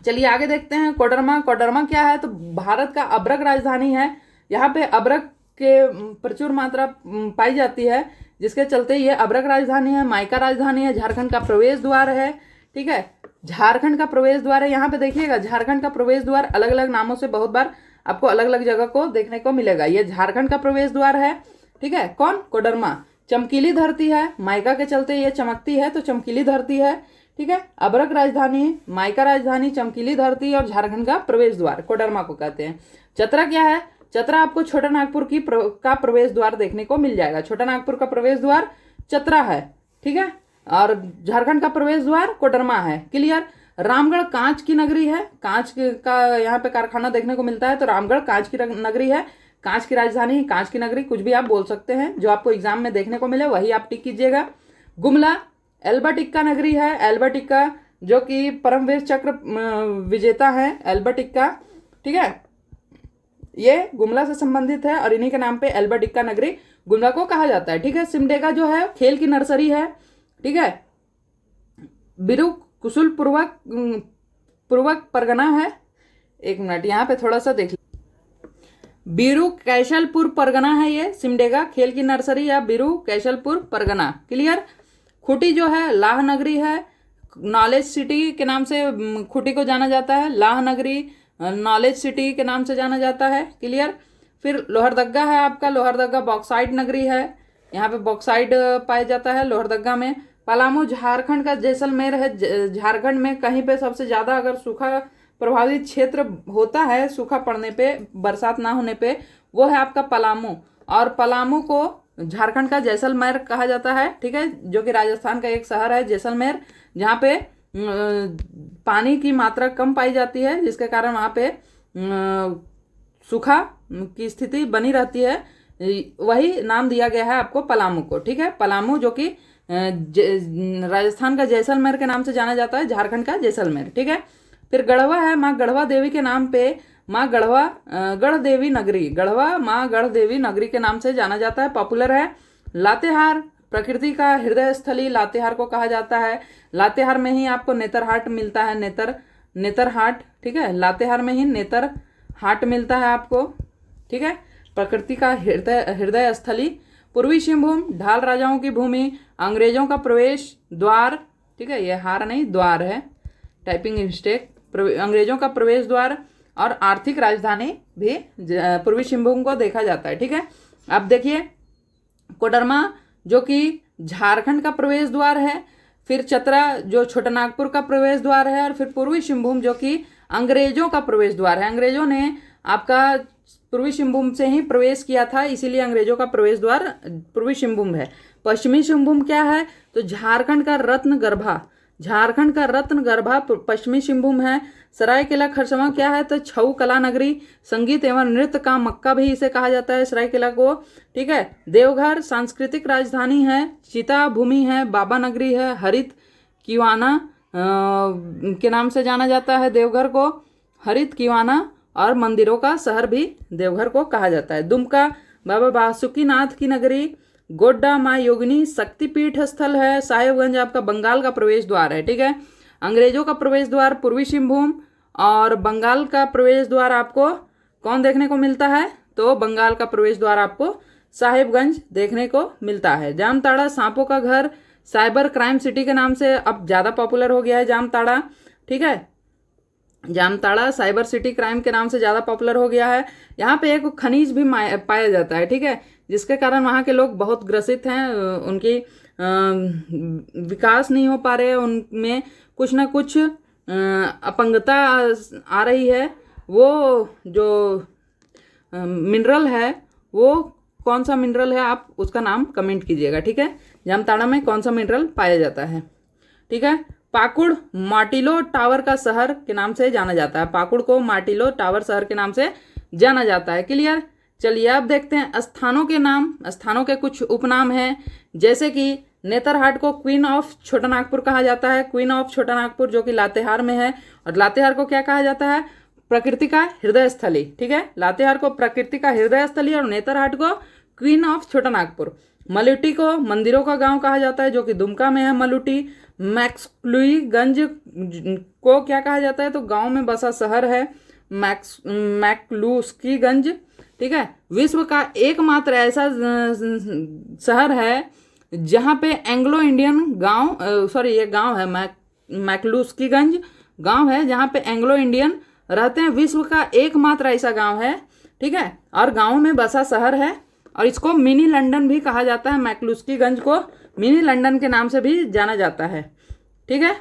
चलिए आगे देखते हैं। कोडरमा, कोडरमा क्या है? तो भारत का अब्रक राजधानी है। यहाँ पे अब्रक के प्रचुर मात्रा पाई जाती है, जिसके चलते ये अब्रक राजधानी है। माइका राजधानी है, झारखंड का प्रवेश द्वार है। ठीक है, झारखंड का प्रवेश द्वार है। यहाँ पे देखिएगा, झारखंड का प्रवेश द्वार अलग अलग नामों से बहुत बार आपको अलग अलग जगह को देखने को मिलेगा। ये झारखंड का प्रवेश द्वार है। ठीक है, कौन? कोडरमा। चमकीली धरती है, माइका के चलते ये चमकती है, तो चमकीली धरती है। ठीक है, अब्रक राजधानी, माइका राजधानी, चमकीली धरती और झारखंड का प्रवेश द्वार कोडरमा को कहते हैं। चतरा क्या है? चतरा आपको छोटा नागपुर का प्रवेश द्वार देखने को मिल जाएगा। छोटा नागपुर का प्रवेश द्वार चतरा है। ठीक है, और झारखंड का प्रवेश द्वार कोडरमा है। क्लियर। रामगढ़ कांच की नगरी है, कांच का यहाँ पे कारखाना देखने को मिलता है, तो रामगढ़ कांच की नगरी है, कांच की राजधानी, कांच की नगरी, कुछ भी आप बोल सकते हैं, जो आपको एग्जाम में देखने को मिले वही आप टिक कीजिएगा। गुमला एल्बर्ट एक्का नगरी है, एल्बर्ट एक्का जो कि परमवीर चक्र विजेता है, एल्बर्ट एक्का। ठीक है, ये गुमला से संबंधित है और इन्हीं के नाम पे एल्बर्ट एक्का नगरी गुमला को कहा जाता है। ठीक है, सिमडेगा जो है खेल की नर्सरी है। ठीक है, बिरु कुशल पूर्वक परगना है। एक मिनट, यहाँ पे थोड़ा सा देख, बीरू कैशलपुर परगना है ये सिमडेगा खेल की नर्सरी या बीरू कैशलपुर परगना। क्लियर। खूटी जो है लाह नगरी है, नॉलेज सिटी के नाम से खूंटी को जाना जाता है। लाह नगरी नॉलेज सिटी के नाम से जाना जाता है। क्लियर। फिर लोहरदग्गा है आपका, लोहरदग्गा बॉक्साइट नगरी है, यहाँ पे बॉक्साइट पाया जाता है लोहरदग्गा में। पलामू झारखंड का जैसलमेर है, झारखंड में कहीं पे सबसे ज़्यादा अगर सूखा प्रभावित क्षेत्र होता है सूखा पड़ने पे, बरसात ना होने पे, वो है आपका पलामू। और पलामू को झारखंड का जैसलमेर कहा जाता है, ठीक है, जो कि राजस्थान का एक शहर है जैसलमेर, जहाँ पे पानी की मात्रा कम पाई जाती है, जिसके कारण वहाँ पे सूखा की स्थिति बनी रहती है। वही नाम दिया गया है आपको पलामू को, ठीक है। पलामू जो कि राजस्थान का जैसलमेर के नाम से जाना जाता है, झारखंड का जैसलमेर, ठीक है। फिर गढ़वा है, माँ गढ़वा देवी के नाम पे माँ गढ़वा गढ़ देवी नगरी, गढ़वा माँ गढ़ देवी नगरी के नाम से जाना जाता है, पॉपुलर है। लातेहार प्रकृति का हृदय स्थली लातेहार को कहा जाता है। लातेहार में ही आपको नेतरहाट मिलता है, नेतरहाट, ठीक है, लातेहार में ही नेतरहाट मिलता है आपको, ठीक है। प्रकृति का हृदय स्थली। पूर्वी सिंहभूम ढाल राजाओं की भूमि, अंग्रेजों का प्रवेश द्वार, ठीक है, ये हार नहीं द्वार है, टाइपिंग मिस्टेक, अंग्रेजों का प्रवेश द्वार और आर्थिक राजधानी भी पूर्वी सिंहभूम को देखा जाता है, ठीक है। अब देखिए कोडरमा जो कि झारखंड का प्रवेश द्वार है, फिर चतरा जो छोटानागपुर का प्रवेश द्वार है, और फिर पूर्वी सिंहभूम जो कि अंग्रेजों का प्रवेश द्वार है। अंग्रेजों ने आपका पूर्वी सिंहभूम से ही प्रवेश किया था, इसीलिए अंग्रेजों का प्रवेश द्वार पूर्वी सिंहभूम है। पश्चिमी सिंहभूम क्या है, तो झारखंड का रत्न गर्भा पश्चिमी सिंहभूम है। सरायकेला खरसावां क्या है, तो छऊ कला नगरी, संगीत एवं नृत्य का मक्का भी इसे कहा जाता है सरायकेला को, ठीक है। देवघर सांस्कृतिक राजधानी है, चिता भूमि है, बाबा नगरी है, हरित किवाना के नाम से जाना जाता है देवघर को, हरित किवाना, और मंदिरों का शहर भी देवघर को कहा जाता है। दुमका बाबा बासुकीनाथ की नगरी, गोड्डा माँ योगिनी शक्तिपीठ स्थल है। साहेबगंज आपका बंगाल का प्रवेश द्वार है, ठीक है। अंग्रेजों का प्रवेश द्वार पूर्वी सिंहभूम, और बंगाल का प्रवेश द्वार आपको कौन देखने को मिलता है, तो बंगाल का प्रवेश द्वार आपको साहेबगंज देखने को मिलता है। जामताड़ा सांपों का घर, साइबर क्राइम सिटी के नाम से अब ज़्यादा पॉपुलर हो गया है जामताड़ा, ठीक है। जामताड़ा साइबर सिटी क्राइम के नाम से ज़्यादा पॉपुलर हो गया है। यहाँ पे एक खनिज भी पाया जाता है, ठीक है, जिसके कारण वहाँ के लोग बहुत ग्रसित हैं, उनकी विकास नहीं हो पा रहे, उनमें कुछ ना कुछ अपंगता आ रही है। वो जो मिनरल है वो कौन सा मिनरल है, आप उसका नाम कमेंट कीजिएगा, ठीक है। जामताड़ा में कौन सा मिनरल पाया जाता है, ठीक है। पाकुड़ माटिलो टावर का शहर के नाम से जाना जाता है, पाकुड़ को माटिलो टावर शहर के नाम से जाना जाता है। क्लियर। चलिए अब देखते हैं स्थानों के नाम। स्थानों के कुछ उपनाम हैं, जैसे कि नेतरहाट को क्वीन ऑफ छोटानागपुर कहा जाता है, क्वीन ऑफ छोटानागपुर जो कि लातेहार में है। और लातेहार को क्या कहा जाता है, प्रकृति का हृदय स्थली, ठीक है। लातेहार को प्रकृति का हृदय स्थली और नेतरहाट को क्वीन ऑफ छोटानागपुर। मलुटी को मंदिरों का गांव कहा जाता है, जो कि दुमका में है मलुटी। मैक्लुईगंज को क्या कहा जाता है, तो गांव में बसा शहर है मैक्लुस्कीगंज, ठीक है। विश्व का एकमात्र ऐसा शहर है जहाँ पे एंग्लो इंडियन ये गांव है, मैक्लुस्कीगंज गांव है जहाँ पे एंग्लो इंडियन रहते हैं। विश्व का एकमात्र ऐसा गांव है, ठीक है, और गांव में बसा शहर है, और इसको मिनी लंदन भी कहा जाता है। मैक्लुस्कीगंज को मिनी लंदन के नाम से भी जाना जाता है, ठीक है।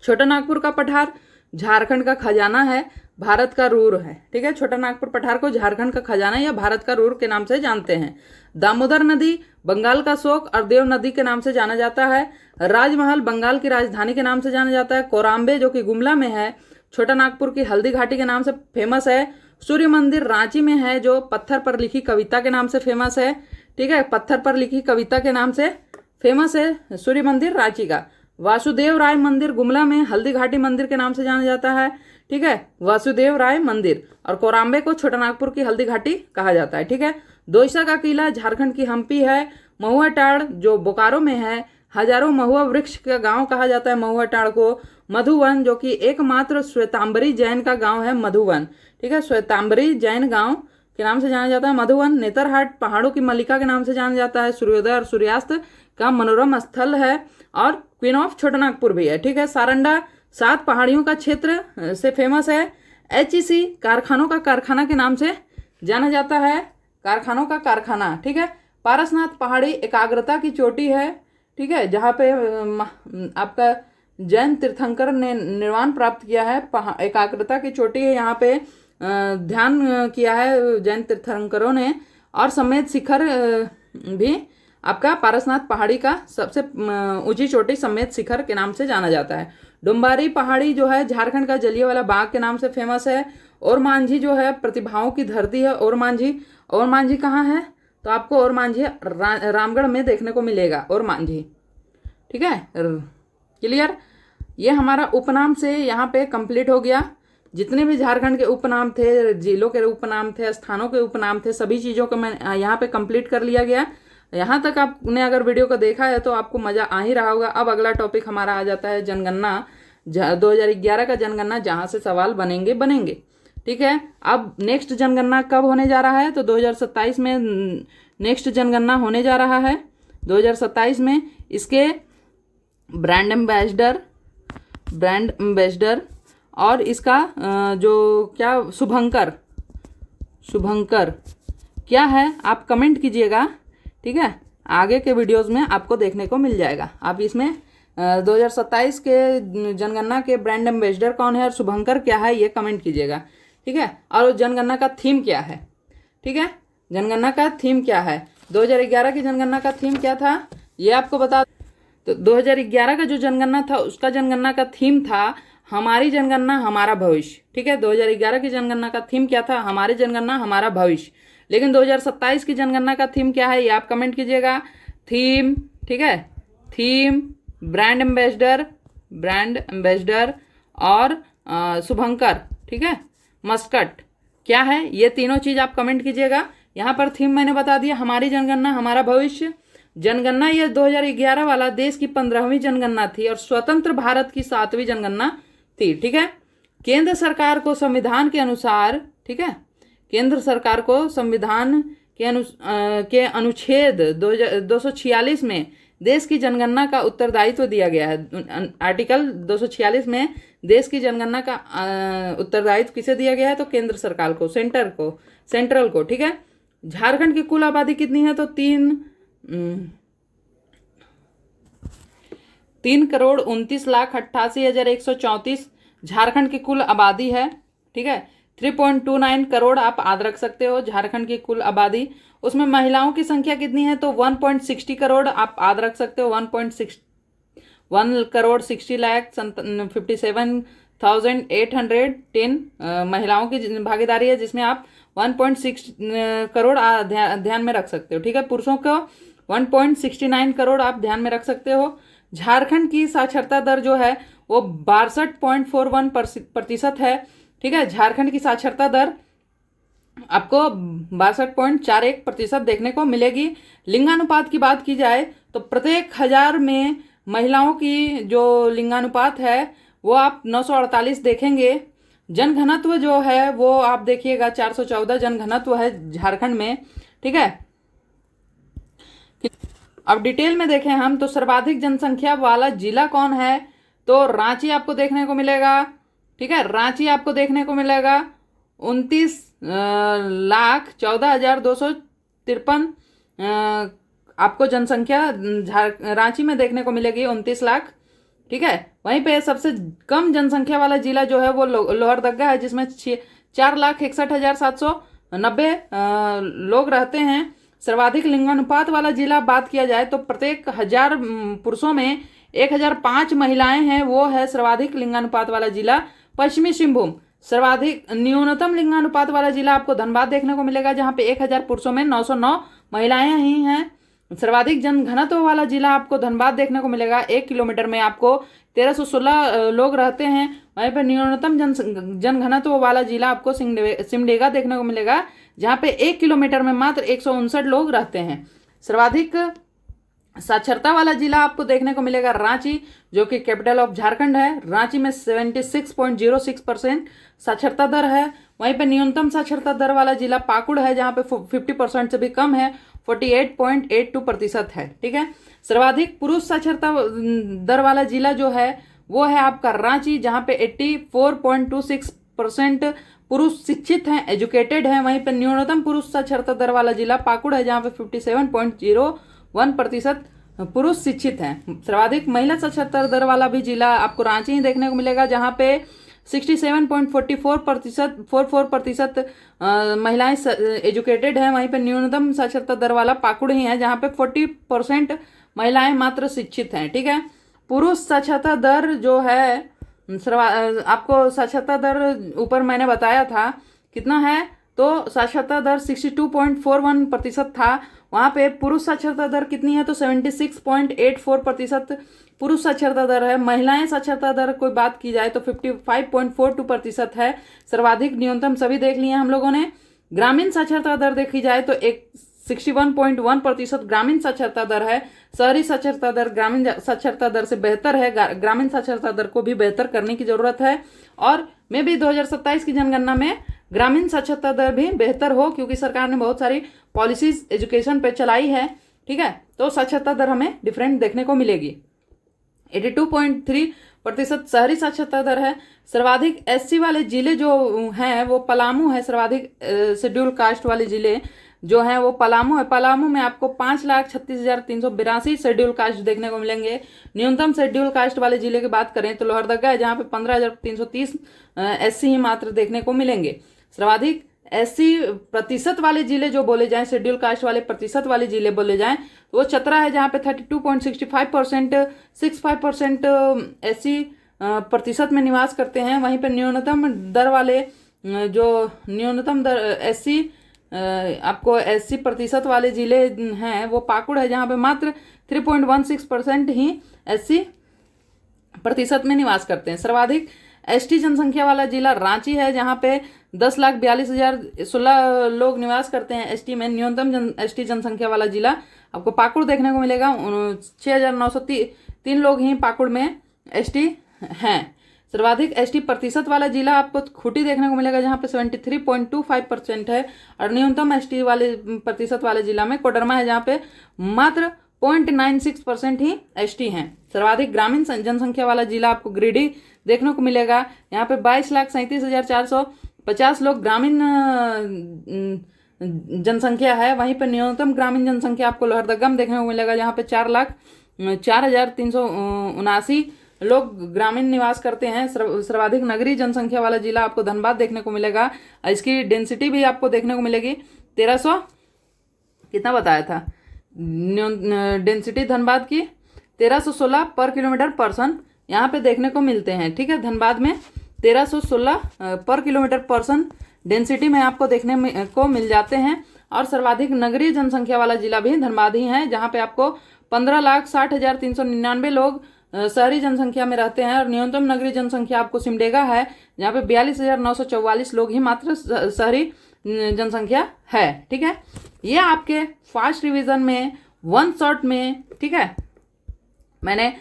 छोटानागपुर का पठार झारखंड का खजाना है, भारत का रूर है, ठीक है। छोटानागपुर पठार को झारखंड का खजाना या भारत का रूर के नाम से जानते हैं। दामोदर नदी बंगाल का शोक और देव नदी के नाम से जाना जाता है। राजमहल बंगाल की राजधानी के नाम से जाना जाता है। कोराम्बे जो कि गुमला में है, छोटानागपुर की हल्दी घाटी के नाम से फेमस है। सूर्य मंदिर रांची में है, जो पत्थर पर लिखी कविता के नाम से फेमस है, ठीक है, पत्थर पर लिखी कविता के नाम से फेमस है सूर्य मंदिर रांची का। वासुदेव राय मंदिर गुमला में हल्दी घाटी मंदिर के नाम से जाना जाता है, ठीक है, वासुदेव राय मंदिर। और कोराम्बे को छोटानागपुर की हल्दी घाटी कहा जाता है, ठीक है। दोईसा का किला झारखंड की हम्पी है। महुआ टाड़ जो बोकारो में है, हजारों महुआ वृक्ष का गांव कहा जाता है महुआ टाड़ को। मधुवन जो कि एकमात्र श्वेतांबरी जैन का गांव है मधुवन, ठीक है, श्वेतांबरी जैन गांव के नाम से जाना जाता है मधुवन। नेतरहाट पहाड़ों की मल्लिका के नाम से जाना जाता है। सूर्योदय और सूर्यास्त का मनोरम स्थल है। और क्वीन ऑफ छोटा नागपुर भी है, ठीक है। सारंडा 7 पहाड़ियों का क्षेत्र से फेमस है। HEC कारखानों का कारखाना के नाम से जाना जाता है, कारखानों का कारखाना, ठीक है। पारसनाथ पहाड़ी एकाग्रता की चोटी है, ठीक है, जहाँ पे आपका जैन तीर्थंकर ने निर्वाण प्राप्त किया है। एकाग्रता की चोटी है, यहाँ पे ध्यान किया है जैन तीर्थंकरों ने। और समेत शिखर भी आपका पारसनाथ पहाड़ी का सबसे ऊंची चोटी समेत शिखर के नाम से जाना जाता है। डुम्बारी पहाड़ी जो है झारखंड का जलियांवाला बाग के नाम से फेमस है। और मांझी जो है प्रतिभाओं की धरती है। और मांझी कहाँ है? तो आपको और मांझी रामगढ़ में देखने को मिलेगा, और मांझी, ठीक है। क्लियर? ये हमारा उपनाम से यहाँ पे कंप्लीट हो गया। जितने भी झारखंड के उपनाम थे, जिलों के उपनाम थे, स्थानों के उपनाम थे, सभी चीज़ों को मैं यहाँ पे कंप्लीट कर लिया गया। यहाँ तक आपने अगर वीडियो को देखा है तो आपको मज़ा आ ही रहा होगा। अब अगला टॉपिक हमारा आ जाता है जनगणना, 2011 का जनगणना, जहाँ से सवाल बनेंगे, ठीक है। अब नेक्स्ट जनगणना कब होने जा रहा है? तो 2027 में नेक्स्ट जनगणना होने जा रहा है। 2027 में इसके ब्रांड एम्बेसडर और इसका जो क्या शुभंकर क्या है, आप कमेंट कीजिएगा, ठीक है। आगे के वीडियोस में आपको देखने को मिल जाएगा। आप इसमें 2027 के जनगणना के ब्रांड एम्बेसडर कौन है और शुभंकर क्या है, ये कमेंट कीजिएगा, ठीक है। और जनगणना का थीम क्या है, ठीक है, जनगणना का थीम क्या है। 2011 की जनगणना का थीम क्या था, ये आपको बता। तो 2011 का जो जनगणना था उसका जनगणना का थीम था हमारी जनगणना हमारा भविष्य, ठीक है। 2011 की जनगणना का थीम क्या था? हमारी जनगणना हमारा भविष्य। लेकिन 2027 की जनगणना का थीम क्या है, ये आप कमेंट कीजिएगा। थीम, ठीक है, थीम, ब्रांड एम्बेसडर और शुभंकर, ठीक है, मस्कट क्या है, ये तीनों चीज़ आप कमेंट कीजिएगा। यहाँ पर थीम मैंने बता दिया, हमारी जनगणना हमारा भविष्य। जनगणना ये 2011 वाला देश की 15वीं जनगणना थी और स्वतंत्र भारत की 7वीं जनगणना थी, ठीक है। केंद्र सरकार को संविधान के अनुसार, ठीक है, केंद्र सरकार को संविधान के अनुच्छेद 246 में देश की जनगणना का उत्तरदायित्व दिया गया है। आर्टिकल 246 में देश की जनगणना का उत्तरदायित्व किसे दिया गया है? तो केंद्र सरकार को, सेंट्रल को, ठीक है। झारखंड की कुल आबादी कितनी है? तो 3,29,88,134 झारखंड की कुल आबादी है, ठीक है। 3.29 करोड़ आप याद रख सकते हो झारखंड की कुल आबादी। उसमें महिलाओं की संख्या कितनी है? तो 1.60 करोड़ आप याद रख सकते हो। 1,60,57,810 महिलाओं की भागीदारी है, जिसमें आप 1.6 करोड़ ध्यान में रख सकते हो, ठीक है। पुरुषों को 1.69 करोड़ आप ध्यान में रख सकते हो। झारखंड की साक्षरता दर जो है वो 62.41% है, ठीक है। झारखंड की साक्षरता दर आपको 62.41% देखने को मिलेगी। लिंगानुपात की बात की जाए तो प्रत्येक 1000 में महिलाओं की जो लिंगानुपात है वो आप 948 देखेंगे। जनघनत्व जो है वो आप देखिएगा 414 जनघनत्व है झारखंड में, ठीक है। अब डिटेल में देखें हम तो सर्वाधिक जनसंख्या वाला जिला कौन है? तो रांची आपको देखने को मिलेगा, ठीक है। रांची आपको देखने को मिलेगा 29,14,253 आपको जनसंख्या रांची में देखने को मिलेगी 29 लाख, ठीक है। वहीं पे सबसे कम जनसंख्या वाला जिला जो है वो लोहरदगा है, जिसमें 4,61,790 लोग रहते हैं। सर्वाधिक लिंगानुपात वाला जिला बात किया जाए तो प्रत्येक 1000 पुरुषों में 1005 महिलाएं हैं, वो है सर्वाधिक लिंगानुपात वाला जिला पश्चिमी सिंहभूम। सर्वाधिक न्यूनतम लिंगानुपात वाला जिला आपको धनबाद देखने को मिलेगा, जहां पे 1000 पुरुषों में 909 महिलाएं ही हैं। सर्वाधिक जनघनत्व वाला जिला आपको धनबाद देखने को मिलेगा। 1 किलोमीटर में आपको 1316 लोग रहते हैं। वहीं पर न्यूनतम जनघनत्व वाला जिला आपको सिमडेगा देखने को मिलेगा, जहाँ पे 1 किलोमीटर में मात्र 159 लोग रहते हैं। सर्वाधिक साक्षरता वाला जिला आपको देखने को मिलेगा रांची, जो कि कैपिटल ऑफ झारखंड है। रांची में 76.06% साक्षरता दर है। वहीं पे न्यूनतम साक्षरता दर वाला जिला पाकुड़ है, जहाँ पे 50% से भी कम है, 48.82% है। ठीक है। सर्वाधिक पुरुष साक्षरता दर वाला जिला जो है वो है आपका रांची, जहाँ पे 84.26% पुरुष शिक्षित हैं, एजुकेटेड हैं। वहीं पे न्यूनतम पुरुष साक्षरता दर वाला जिला पाकुड़ है, जहाँ पे 57.01% पुरुष शिक्षित हैं। सर्वाधिक महिला साक्षरता दर वाला भी जिला आपको रांची ही देखने को मिलेगा, जहाँ पे 67.44% महिलाएं एजुकेटेड हैं। वहीं पे न्यूनतम साक्षरता दर वाला पाकुड़ ही है, जहाँ पे 40% महिलाएं मात्र शिक्षित हैं। ठीक है। पुरुष साक्षरता दर जो है आपको साक्षरता दर ऊपर मैंने बताया था कितना है, तो साक्षरता दर 62.41% था। वहाँ पे पुरुष साक्षरता दर कितनी है, तो 76.84% पुरुष साक्षरता दर है। महिलाएं साक्षरता दर कोई बात की जाए तो 55.42% है। सर्वाधिक न्यूनतम सभी देख लिए हम लोगों ने। ग्रामीण साक्षरता दर देखी जाए तो 61.1% ग्रामीण साक्षरता दर है। शहरी साक्षरता दर ग्रामीण साक्षरता दर से बेहतर है। ग्रामीण साक्षरता दर को भी बेहतर करने की जरूरत है, और मे भी 2027 की जनगणना में ग्रामीण साक्षरता दर भी बेहतर हो, क्योंकि सरकार ने बहुत सारी पॉलिसीज एजुकेशन पे चलाई है। ठीक है। तो साक्षरता दर हमें डिफरेंट देखने को मिलेगी। 82.3% शहरी साक्षरता दर है। सर्वाधिक SC वाले जिले जो हैं वो पलामू है। सर्वाधिक शेड्यूल कास्ट वाले जिले जो हैं वो पलामू है। पलामू में आपको 5,36,382 शेड्यूल कास्ट देखने को मिलेंगे। न्यूनतम शेड्यूल कास्ट वाले जिले की बात करें तो लोहरदगा है, जहाँ पे 15,330 SC ही मात्र देखने को मिलेंगे। सर्वाधिक SC प्रतिशत वाले जिले जो बोले जाएं, शेड्यूल कास्ट वाले प्रतिशत वाले जिले बोले जाएं, तो वो चतरा है, जहाँ पे 32.65% SC प्रतिशत में निवास करते हैं। वहीं पर न्यूनतम दर वाले जो न्यूनतम दर SC आपको SC प्रतिशत वाले जिले हैं वो पाकुड़ है, जहाँ पे मात्र 3.16% ही SC प्रतिशत में निवास करते हैं। सर्वाधिक ST जनसंख्या वाला जिला रांची है, जहाँ पे 10,42,016 लोग निवास करते हैं ST में। न्यूनतम ST जनसंख्या वाला जिला आपको पाकुड़ देखने को मिलेगा। 6,903 लोग ही पाकुड़ में ST हैं। सर्वाधिक ST प्रतिशत वाला जिला आपको खूंटी देखने को मिलेगा, जहाँ पे 73.25% है, और न्यूनतम ST वाले प्रतिशत वाले जिला में कोडरमा है, जहाँ पे मात्र 0.96% ही ST हैं। सर्वाधिक ग्रामीण जनसंख्या वाला जिला आपको गिरिडीह देखने को मिलेगा, यहाँ पे 22,37,450 लोग ग्रामीण जनसंख्या है। वहीं पर न्यूनतम ग्रामीण जनसंख्या आपको लोहरदगा में देखने को मिलेगा, जहाँ पे 4,0379 लोग ग्रामीण निवास करते हैं। सर्वाधिक नगरीय जनसंख्या वाला जिला आपको धनबाद देखने को मिलेगा। इसकी डेंसिटी भी आपको देखने को मिलेगी 1300 कितना बताया था डेंसिटी धनबाद की 1316 पर किलोमीटर पर्सन यहाँ पे देखने को मिलते हैं। ठीक है। धनबाद में 1316 पर किलोमीटर पर्सन डेंसिटी में आपको देखने को मिल जाते हैं। और सर्वाधिक नगरीय जनसंख्या वाला जिला भी धनबाद ही है, जहाँ पे आपको 15,60,399 लोग शहरी जनसंख्या में रहते हैं, और न्यूनतम नगरीय जनसंख्या आपको सिमडेगा है, जहाँ पे 42,944 लोग ही मात्र शहरी जनसंख्या है। ठीक है। ये आपके फास्ट रिवीजन में 1 शॉट में, ठीक है, मैंने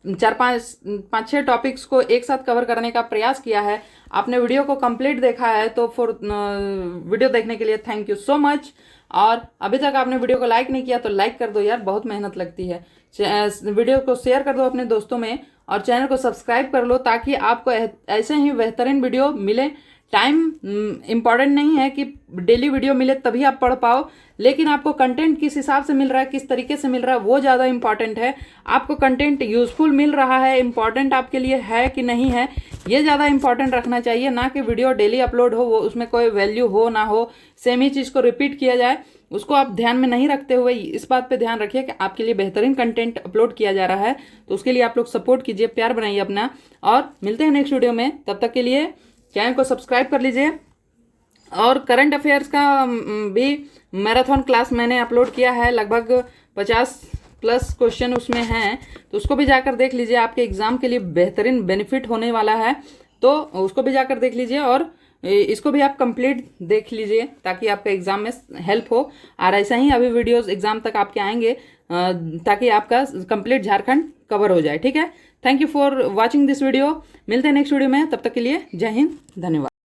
4-5-6 टॉपिक्स को एक साथ कवर करने का प्रयास किया है। आपने वीडियो को कंप्लीट देखा है तो वीडियो देखने के लिए थैंक यू सो मच। और अभी तक आपने वीडियो को लाइक नहीं किया तो लाइक कर दो यार, बहुत मेहनत लगती है। वीडियो को शेयर कर दो अपने दोस्तों में, और चैनल को सब्सक्राइब कर लो, ताकि आपको ऐसे ही बेहतरीन वीडियो मिले। टाइम इम्पॉर्टेंट नहीं है कि डेली वीडियो मिले तभी आप पढ़ पाओ, लेकिन आपको कंटेंट किस हिसाब से मिल रहा है, किस तरीके से मिल रहा है, वो ज़्यादा इम्पॉर्टेंट है। आपको कंटेंट यूजफुल मिल रहा है, इम्पॉर्टेंट आपके लिए है कि नहीं है, ये ज़्यादा इम्पॉर्टेंट रखना चाहिए, ना कि वीडियो डेली अपलोड हो, वो उसमें कोई वैल्यू हो ना हो, सेम ही चीज़ को रिपीट किया जाए, उसको आप ध्यान में नहीं रखते हुए इस बात पे ध्यान रखिए कि आपके लिए बेहतरीन कंटेंट अपलोड किया जा रहा है। तो उसके लिए आप लोग सपोर्ट कीजिए, प्यार बनाइए अपना, और मिलते हैं नेक्स्ट वीडियो में। तब तक के लिए चैनल को सब्सक्राइब कर लीजिए। और करंट अफेयर्स का भी मैराथन क्लास मैंने अपलोड किया है, लगभग 50+ क्वेश्चन उसमें हैं, तो उसको भी जाकर देख लीजिए। आपके एग्ज़ाम के लिए बेहतरीन बेनिफिट होने वाला है, तो उसको भी जाकर देख लीजिए। और इसको भी आप कंप्लीट देख लीजिए ताकि आपका एग्ज़ाम में हेल्प हो। और ऐसा ही अभी वीडियोस एग्ज़ाम तक आपके आएंगे ताकि आपका कंप्लीट झारखंड कवर हो जाए। ठीक है, thank you for watching this video. मिलते हैं नेक्स्ट वीडियो में, तब तक के लिए जय हिंद, धन्यवाद।